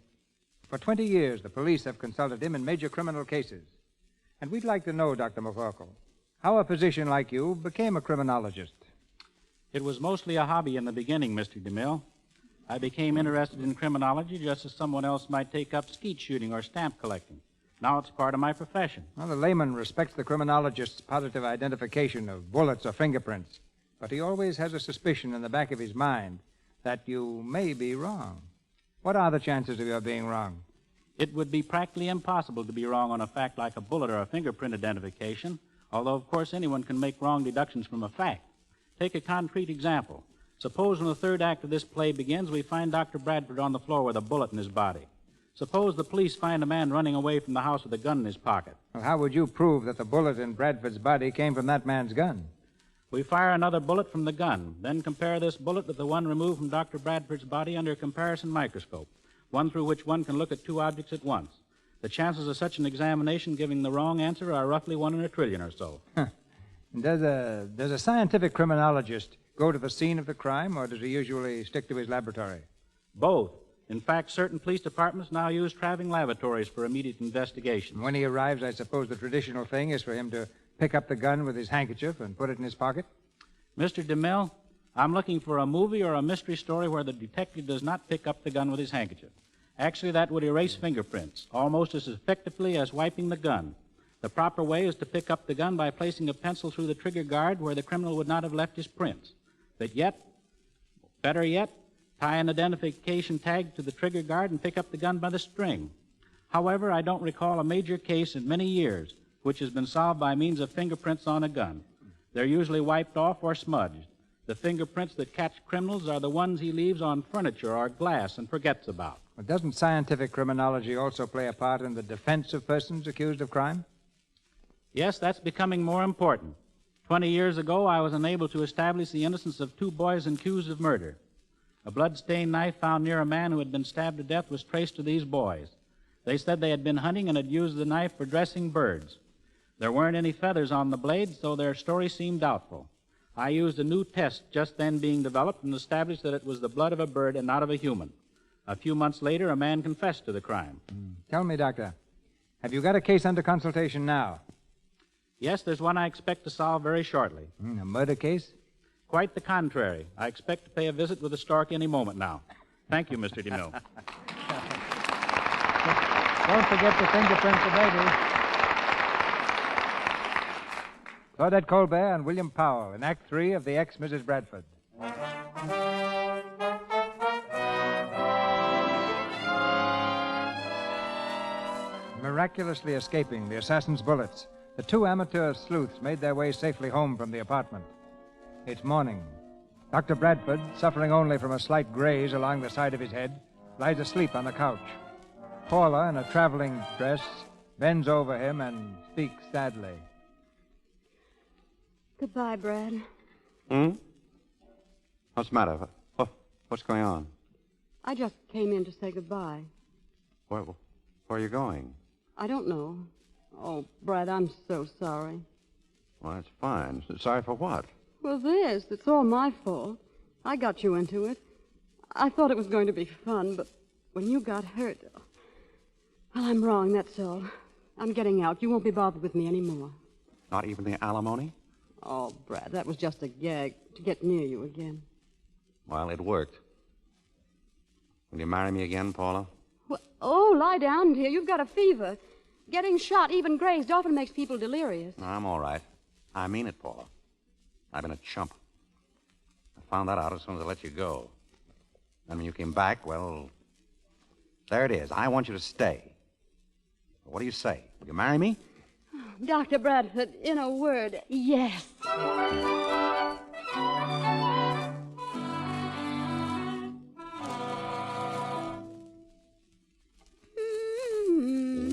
For 20 years, the police have consulted him in major criminal cases. And we'd like to know, Dr. McCorkle, how a physician like you became a criminologist. It was mostly a hobby in the beginning, Mr. DeMille. I became interested in criminology just as someone else might take up skeet shooting or stamp collecting. Now it's part of my profession. Well, the layman respects the criminologist's positive identification of bullets or fingerprints, but he always has a suspicion in the back of his mind that you may be wrong. What are the chances of your being wrong? It would be practically impossible to be wrong on a fact like a bullet or a fingerprint identification, although, of course, anyone can make wrong deductions from a fact. Take a concrete example. Suppose when the third act of this play begins, we find Dr. Bradford on the floor with a bullet in his body. Suppose the police find a man running away from the house with a gun in his pocket. Well, how would you prove that the bullet in Bradford's body came from that man's gun? We fire another bullet from the gun, then compare this bullet with the one removed from Dr. Bradford's body under a comparison microscope, one through which one can look at two objects at once. The chances of such an examination giving the wrong answer are roughly 1 in a trillion or so. Does a scientific criminologist go to the scene of the crime, or does he usually stick to his laboratory? Both. In fact, certain police departments now use traveling laboratories for immediate investigation. When he arrives, I suppose the traditional thing is for him to pick up the gun with his handkerchief and put it in his pocket? Mr. DeMille, I'm looking for a movie or a mystery story where the detective does not pick up the gun with his handkerchief. Actually, that would erase fingerprints, almost as effectively as wiping the gun. The proper way is to pick up the gun by placing a pencil through the trigger guard where the criminal would not have left his prints. But yet, better yet, tie an identification tag to the trigger guard and pick up the gun by the string. However, I don't recall a major case in many years which has been solved by means of fingerprints on a gun. They're usually wiped off or smudged. The fingerprints that catch criminals are the ones he leaves on furniture or glass and forgets about. Well, doesn't scientific criminology also play a part in the defense of persons accused of crime? Yes, that's becoming more important. 20 years ago, I was unable to establish the innocence of 2 boys accused of murder. A blood-stained knife found near a man who had been stabbed to death was traced to these boys. They said they had been hunting and had used the knife for dressing birds. There weren't any feathers on the blade, so their story seemed doubtful. I used a new test just then being developed and established that it was the blood of a bird and not of a human. A few months later, a man confessed to the crime. Tell me, Doctor, have you got a case under consultation now? Yes, there's one I expect to solve very shortly. A murder case? Quite the contrary. I expect to pay a visit with the stork any moment now. Thank you, Mr. DeMille. Don't forget the fingerprints of baby. Claudette Colbert and William Powell in Act 3 of The Ex-Mrs. Bradford. Miraculously escaping the assassin's bullets, the 2 amateur sleuths made their way safely home from the apartment. It's morning. Dr. Bradford, suffering only from a slight graze along the side of his head, lies asleep on the couch. Paula, in a traveling dress, bends over him and speaks sadly. Goodbye, Brad. What's the matter? What's going on? I just came in to say goodbye. Where are you going? I don't know. Oh, Brad, I'm so sorry. Well, that's fine. Sorry for what? Well, it's all my fault. I got you into it. I thought it was going to be fun, but when you got hurt... Well, I'm wrong, that's all. I'm getting out. You won't be bothered with me anymore. Not even the alimony? Oh, Brad, that was just a gag to get near you again. Well, it worked. Will you marry me again, Paula? Well, oh, lie down, dear. You've got a fever. Getting shot, even grazed, often makes people delirious. No, I'm all right. I mean it, Paula. I've been a chump. I found that out as soon as I let you go. Then when you came back, well, there it is. I want you to stay. What do you say? Will you marry me? Dr. Bradford, in a word, yes.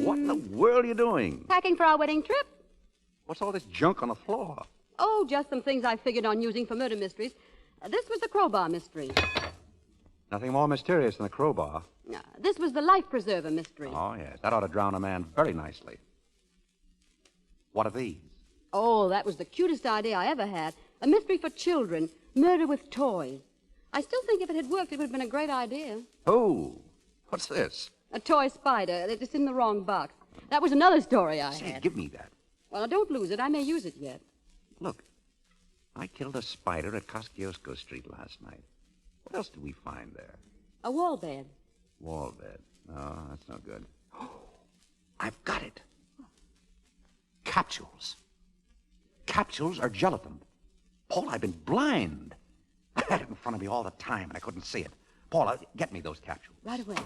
What in the world are you doing? Packing for our wedding trip? What's all this junk on the floor? Oh, just some things I figured on using for murder mysteries. This was the crowbar mystery. Nothing more mysterious than a crowbar. This was the life preserver mystery. Oh, yes. That ought to drown a man very nicely. What are these? Oh, that was the cutest idea I ever had. A mystery for children. Murder with toys. I still think if it had worked, it would have been a great idea. Oh, what's this? A toy spider. It's in the wrong box. That was another story I Say, had. give me that. Well, don't lose it. I may use it yet. Look, I killed a spider at Kosciuszko Street last night. What else did we find there? A wall bed. Wall bed. No, that's no good. I've got it. Capsules. Capsules are gelatin. Paul, I've been blind. I had it in front of me all the time, and I couldn't see it. Paula, get me those capsules. Right away.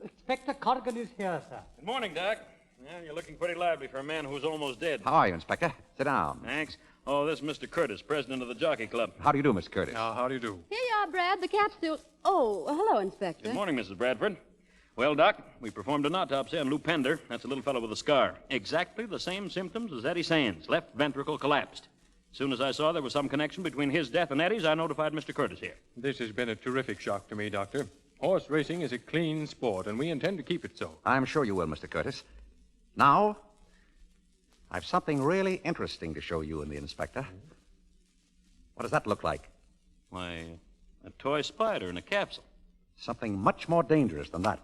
Inspector Corrigan is here, sir. Good morning, Doc. Well, you're looking pretty lively for a man who's almost dead. How are you, Inspector? Sit down. Thanks. Oh, this is Mr. Curtis, president of the Jockey Club. How do you do, Miss Curtis? How do you do? Here you are, Brad. The capsule. Oh, hello, Inspector. Good morning, Mrs. Bradford. Well, Doc, we performed an autopsy on Lou Pender. That's a little fellow with a scar. Exactly the same symptoms as Eddie Sands. Left ventricle collapsed. As soon as I saw there was some connection between his death and Eddie's, I notified Mr. Curtis here. This has been a terrific shock to me, Doctor. Horse racing is a clean sport, and we intend to keep it so. I'm sure you will, Mr. Curtis. Now, I've something really interesting to show you and the inspector. What does that look like? Why, a toy spider in a capsule. Something much more dangerous than that.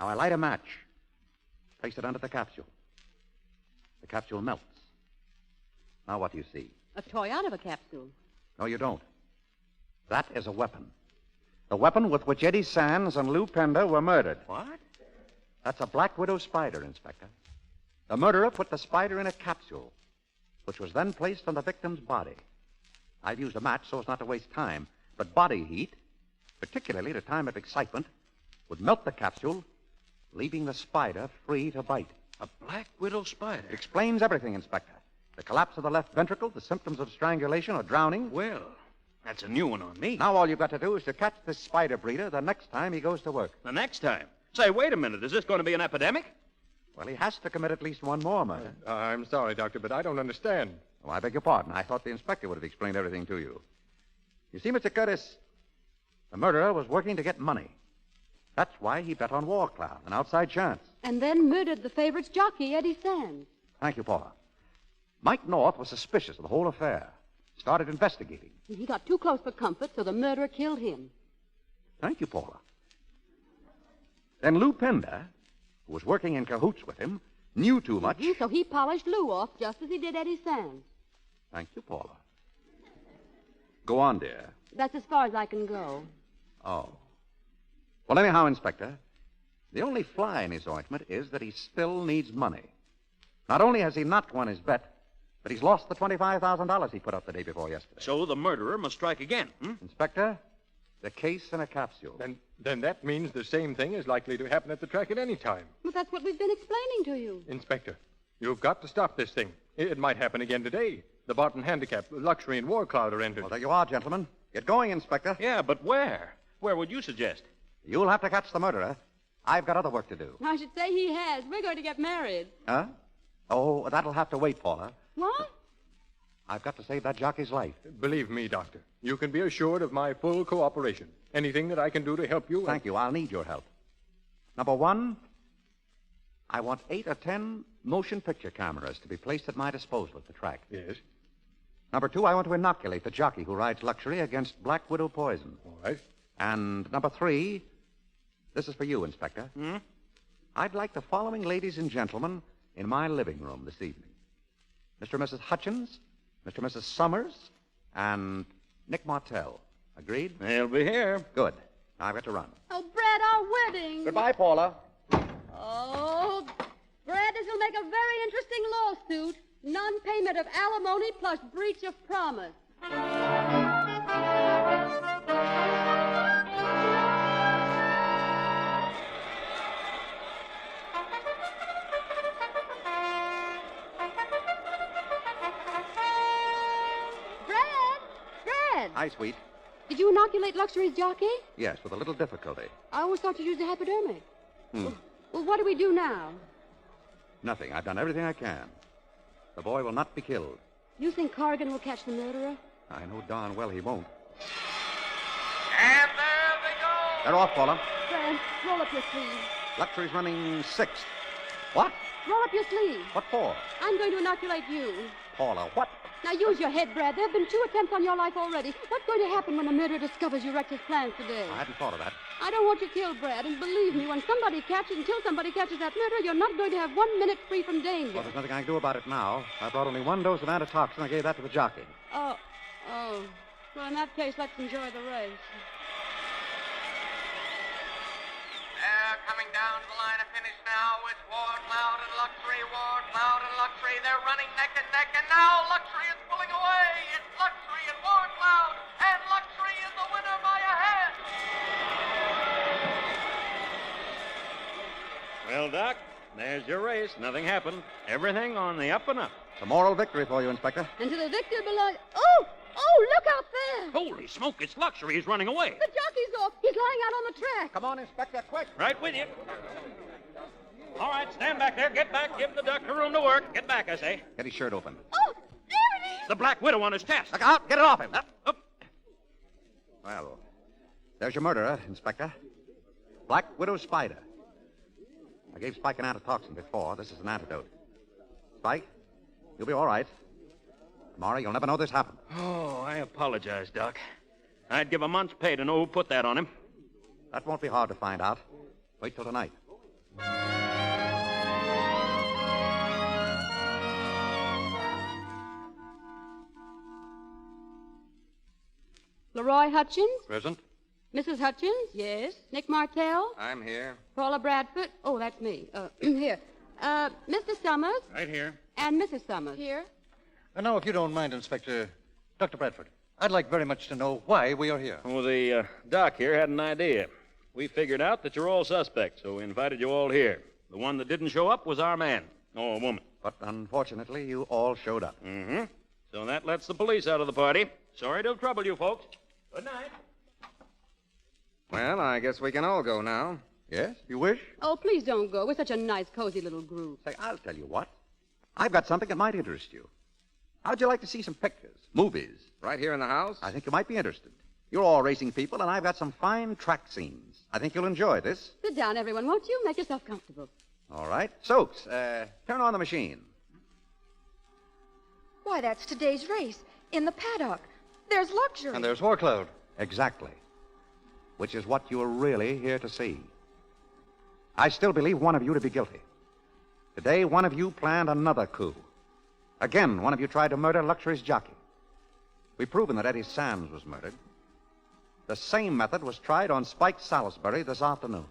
Now, I light a match. Place it under the capsule. The capsule melts. Now, what do you see? A toy out of a capsule. No, you don't. That is a weapon. The weapon with which Eddie Sands and Lou Pender were murdered. What? That's a black widow spider, Inspector. The murderer put the spider in a capsule, which was then placed on the victim's body. I've used a match so as not to waste time, but body heat, particularly at a time of excitement, would melt the capsule, leaving the spider free to bite. A black widow spider? It explains everything, Inspector. The collapse of the left ventricle, the symptoms of strangulation or drowning. Well, that's a new one on me. Now all you've got to do is to catch this spider breeder the next time he goes to work. The next time? Say, wait a minute. Is this going to be an epidemic? Well, he has to commit at least one more murder. I'm sorry, Doctor, but I don't understand. Oh, I beg your pardon. I thought the inspector would have explained everything to you. You see, Mr. Curtis, the murderer was working to get money. That's why he bet on War Cloud, an outside chance. And then murdered the favorite's jockey, Eddie Sands. Thank you, Paula. Mike North was suspicious of the whole affair. Started investigating. And he got too close for comfort, so the murderer killed him. Thank you, Paula. Then Lou Pender, who was working in cahoots with him, knew too much. So he polished Lou off just as he did Eddie Sands. Thank you, Paula. Go on, dear. That's as far as I can go. Oh. Well, anyhow, Inspector, the only fly in his ointment is that he still needs money. Not only has he not won his bet, but he's lost the $25,000 he put up the day before yesterday. So the murderer must strike again, Inspector, the case in a capsule. Then that means the same thing is likely to happen at the track at any time. But that's what we've been explaining to you. Inspector, you've got to stop this thing. It might happen again today. The Barton Handicap, Luxury, and War Cloud are entered. Well, there you are, gentlemen. Get going, Inspector. Yeah, but where? Where would you suggest? You'll have to catch the murderer. I've got other work to do. I should say he has. We're going to get married. Huh? Oh, that'll have to wait, Paula. What? I've got to save that jockey's life. Believe me, Doctor, you can be assured of my full cooperation. Anything that I can do to help you... Thank you. I'll need your help. Number one, I want 8 or 10 motion picture cameras to be placed at my disposal at the track. Yes. Number 2, I want to inoculate the jockey who rides Luxury against Black Widow poison. All right. And number 3, this is for you, Inspector. I'd like the following ladies and gentlemen in my living room this evening. Mr. and Mrs. Hutchins, Mr. and Mrs. Summers, and Nick Martell. Agreed? They'll be here. Good. Now I've got to run. Oh, Brad, our wedding. Goodbye, Paula. Oh, Brad, this will make a very interesting lawsuit. Non-payment of alimony plus breach of promise. Brad! Hi, sweet. Did you inoculate Luxury's jockey? Yes, with a little difficulty. I always thought you used a hypodermic. Well, what do we do now? Nothing. I've done everything I can. The boy will not be killed. You think Corrigan will catch the murderer? I know darn well he won't. And there they go! They're off, Paula. Brad, roll up your sleeve. Luxury's running 6th. What? Roll up your sleeve. What for? I'm going to inoculate you. Paula, what? Now use your head, Brad. There have been 2 attempts on your life already. What's going to happen when the murderer discovers you wrecked his plans today? I hadn't thought of that. I don't want you killed, Brad. And believe me, when somebody until somebody catches that murderer, you're not going to have 1 minute free from danger. Well, there's nothing I can do about it now. I brought only 1 dose of antitoxin. I gave that to the jockey. Oh. Well, in that case, let's enjoy the race. They're coming down to the line of finish now. It's War Cloud and Luxury, War Cloud and Luxury. They're running neck and neck, and now Luxury is pulling away. It's Luxury and War Cloud, and Luxury is the winner by a head. Well, Doc, there's your race. Nothing happened. Everything on the up and up. It's a moral victory for you, Inspector. And to the victor belongs... Oh! Oh, look out there! Holy smoke, it's Luxury. He's running away. The jockey's off. He's lying out on the track. Come on, Inspector, quick. Right with you. All right, stand back there. Get back. Give the doctor room to work. Get back, I say. Get his shirt open. Oh, there it is! The Black Widow on his chest. Look out! Get it off him! Up. Well, there's your murderer, Inspector. Black Widow Spider. I gave Spike an antitoxin before. This is an antidote. Spike, you'll be all right. Tomorrow, you'll never know this happened. Oh, I apologize, Doc. I'd give a month's pay to know who put that on him. That won't be hard to find out. Wait till tonight. Leroy Hutchins? Present. Mrs. Hutchins? Yes. Nick Martell? I'm here. Paula Bradford? Oh, that's me. Here. Mr. Summers? Right here. And Mrs. Summers? Here. And now, if you don't mind, Inspector, Dr. Bradford, I'd like very much to know why we are here. Well, the doc here had an idea. We figured out that you're all suspects, so we invited you all here. The one that didn't show up was our man, or woman. But unfortunately, you all showed up. Mm-hmm. So that lets the police out of the party. Sorry to trouble you folks. Good night. Well, I guess we can all go now. Yes, if you wish. Oh, please don't go. We're such a nice, cozy little group. Say, I'll tell you what. I've got something that might interest you. How'd you like to see some pictures, movies? Right here in the house? I think you might be interested. You're all racing people, and I've got some fine track scenes. I think you'll enjoy this. Sit down, everyone, won't you? Make yourself comfortable. All right. Soaks, turn on the machine. Why, that's today's race. In the paddock. There's Luxury. And there's Warcloud. Exactly. Which is what you're really here to see. I still believe one of you to be guilty. Today, one of you planned another coup. Again, one of you tried to murder Luxury's jockey. We've proven that Eddie Sands was murdered. The same method was tried on Spike Salisbury this afternoon.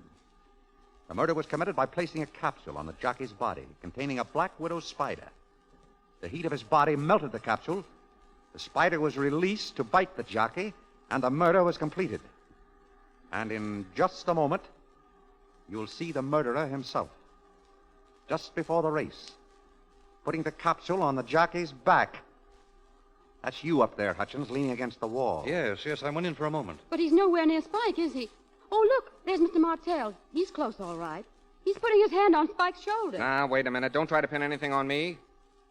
The murder was committed by placing a capsule on the jockey's body containing a Black Widow spider. The heat of his body melted the capsule. The spider was released to bite the jockey, and the murder was completed. And in just a moment, you'll see the murderer himself. Just before the race, putting the capsule on the jockey's back. That's you up there, Hutchins, leaning against the wall. Yes, I went in for a moment. But he's nowhere near Spike, is he? Oh, look, there's Mr. Martell. He's close, all right. He's putting his hand on Spike's shoulder. Now, wait a minute. Don't try to pin anything on me.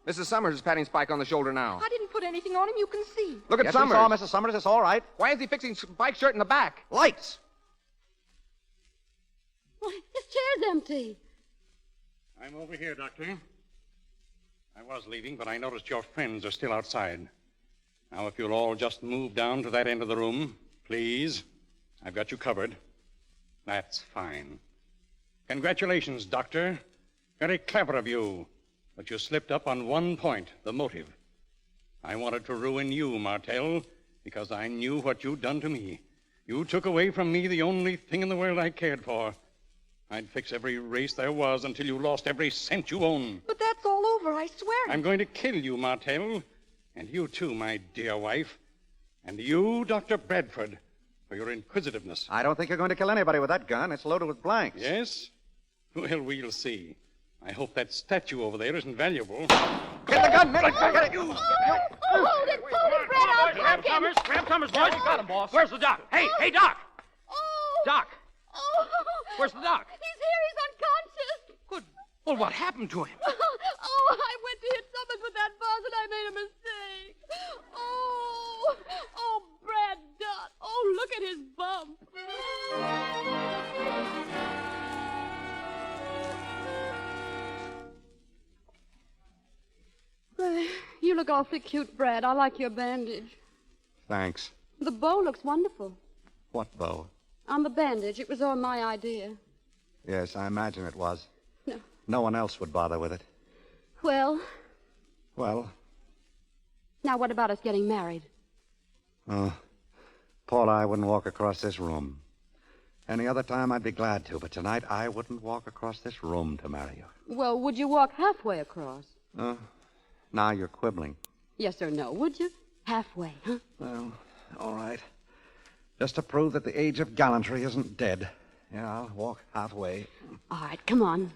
Mrs. Summers is patting Spike on the shoulder now. I didn't put anything on him, you can see. Look at Yes, Summers. we saw Mrs. Summers. It's all right. Why is he fixing Spike's shirt in the back? Lights! Well, his chair's empty. I'm over here, Doctor. I was leaving, but I noticed your friends are still outside. Now, if you'll all just move down to that end of the room, please. I've got you covered. That's fine. Congratulations, Doctor. Very clever of you. But you slipped up on one point, the motive. I wanted to ruin you, Martell, because I knew what you'd done to me. You took away from me the only thing in the world I cared for. I'd fix every race there was until you lost every cent you own. But that's all over, I swear. I'm going to kill you, Martell. And you, too, my dear wife. And you, Dr. Bradford, for your inquisitiveness. I don't think you're going to kill anybody with that gun. It's loaded with blanks. Yes? Well, we'll see. I hope that statue over there isn't valuable. Get the gun, Nick! Get it! Hold it, Brad! I'll Grab Summers, boys. You got him, boss. Where's the doc? Hey, Doc! Oh! Doc! Oh! Where's the doc? He's here. He's unconscious. Good. Well, what happened to him? Oh, I went to hit Summers with that buzz and I made a mistake. Oh, Brad Dutt. Oh, look at his bump. You look awfully cute, Brad. I like your bandage. Thanks. The bow looks wonderful. What bow? On the bandage. It was all my idea. Yes, I imagine it was. No. No one else would bother with it. Well, Well, now what about us getting married? Paula, I wouldn't walk across this room. Any other time I'd be glad to, but tonight I wouldn't walk across this room to marry you. Well, would you walk halfway across? Now you're quibbling. Yes or no, would you? Halfway, huh? Well, all right. Just to prove that the age of gallantry isn't dead. Yeah, I'll walk halfway. All right, come on.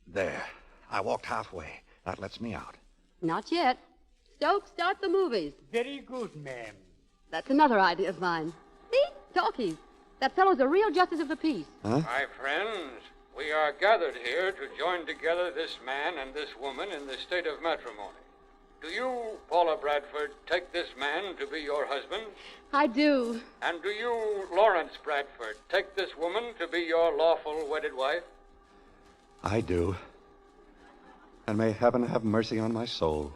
There. I walked halfway. That lets me out. Not yet. Stokes, start the movies. Very good, ma'am. That's another idea of mine. See? Talkies. That fellow's a real justice of the peace. Huh? My friends, we are gathered here to join together this man and this woman in the state of matrimony. Do you, Paula Bradford, take this man to be your husband? I do. And do you, Lawrence Bradford, take this woman to be your lawful wedded wife? I do. And may heaven have mercy on my soul.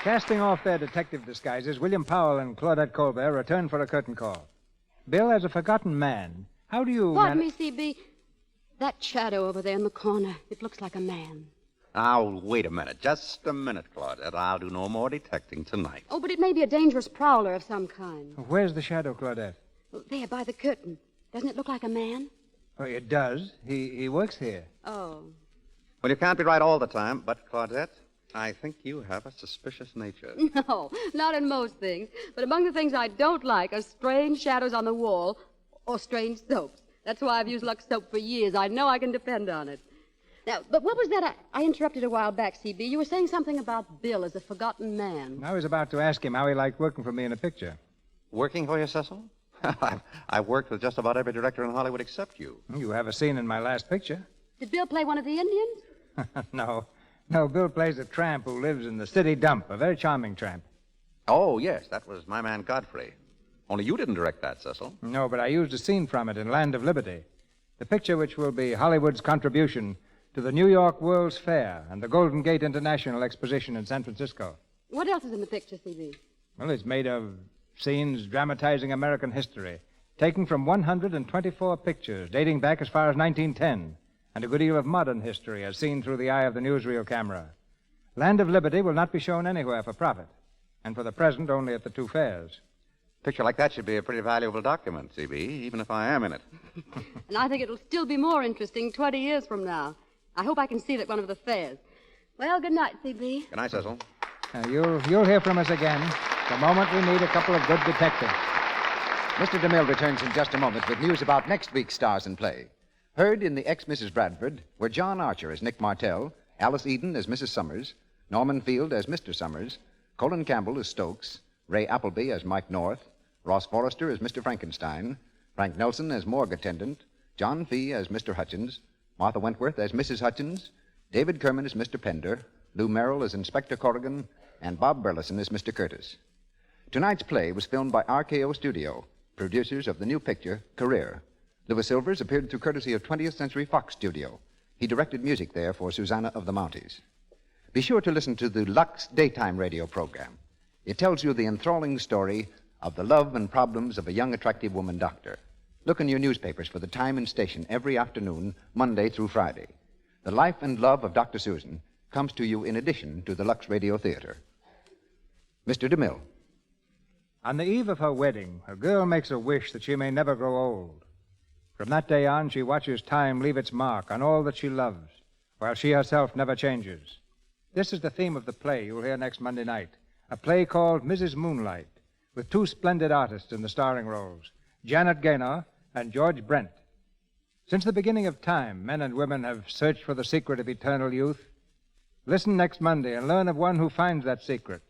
Casting off their detective disguises, William Powell and Claudette Colbert return for a curtain call. Bill, as a forgotten man, how do you... Pardon me, C.B. That shadow over there in the corner, it looks like a man. Now, wait a minute. Just a minute, Claudette. I'll do no more detecting tonight. Oh, but it may be a dangerous prowler of some kind. Where's the shadow, Claudette? There, by the curtain. Doesn't it look like a man? Oh, it does. He works here. Oh. Well, you can't be right all the time, but, Claudette, I think you have a suspicious nature. No, not in most things. But among the things I don't like are strange shadows on the wall or strange soaps. That's why I've used Lux soap for years. I know I can depend on it. Now, but what was that I interrupted a while back, C.B.? You were saying something about Bill as a forgotten man. I was about to ask him how he liked working for me in a picture. Working for you, Cecil? I've worked with just about every director in Hollywood except you. You have a scene in my last picture. Did Bill play one of the Indians? No, Bill plays a tramp who lives in the city dump, a very charming tramp. Oh, yes, that was my man Godfrey. Only you didn't direct that, Cecil. No, but I used a scene from it in Land of Liberty. The picture which will be Hollywood's contribution to the New York World's Fair and the Golden Gate International Exposition in San Francisco. What else is in the picture, C.B.? Well, it's made of scenes dramatizing American history, taken from 124 pictures dating back as far as 1910, and a good deal of modern history as seen through the eye of the newsreel camera. Land of Liberty will not be shown anywhere for profit, and for the present only at the two fairs. A picture like that should be a pretty valuable document, C.B., even if I am in it. And I think it'll still be more interesting 20 years from now. I hope I can see it at one of the fairs. Well, good night, C.B. Good night, Cecil. You'll hear from us again the moment we need a couple of good detectives. Mr. DeMille returns in just a moment with news about next week's stars in play. Heard in the Ex-Mrs. Bradford were John Archer as Nick Martell, Alice Eden as Mrs. Summers, Norman Field as Mr. Summers, Colin Campbell as Stokes, Ray Appleby as Mike North, Ross Forrester as Mr. Frankenstein, Frank Nelson as morgue attendant, John Fee as Mr. Hutchins, Martha Wentworth as Mrs. Hutchins, David Kerman as Mr. Pender, Lou Merrill as Inspector Corrigan, and Bob Burleson as Mr. Curtis. Tonight's play was filmed by RKO Studio, producers of the new picture, Career. Louis Silvers appeared through courtesy of 20th Century Fox Studio. He directed music there for Susanna of the Mounties. Be sure to listen to the Lux Daytime Radio program. It tells you the enthralling story of the love and problems of a young, attractive woman doctor. Look in your newspapers for the time and station every afternoon, Monday through Friday. The life and love of Dr. Susan comes to you in addition to the Lux Radio Theater. Mr. DeMille. On the eve of her wedding, a girl makes a wish that she may never grow old. From that day on, she watches time leave its mark on all that she loves, while she herself never changes. This is the theme of the play you'll hear next Monday night, a play called Mrs. Moonlight, with two splendid artists in the starring roles, Janet Gaynor and George Brent. Since the beginning of time, men and women have searched for the secret of eternal youth. Listen next Monday and learn of one who finds that secret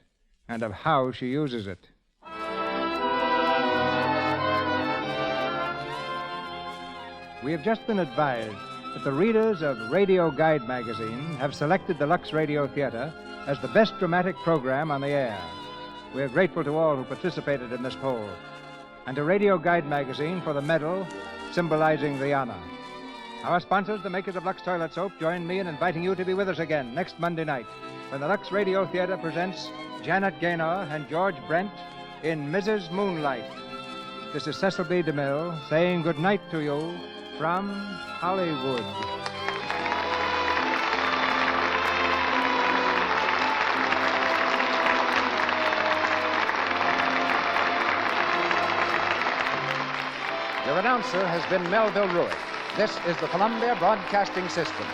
and of how she uses it. We have just been advised that the readers of Radio Guide magazine have selected the Lux Radio Theater as the best dramatic program on the air. We are grateful to all who participated in this poll, and to Radio Guide magazine for the medal symbolizing the honor. Our sponsors, the makers of Lux Toilet Soap, join me in inviting you to be with us again next Monday night when the Lux Radio Theater presents Janet Gaynor and George Brent in Mrs. Moonlight. This is Cecil B. DeMille saying good night to you from Hollywood. Your announcer has been Melville Ruick. This is the Columbia Broadcasting System.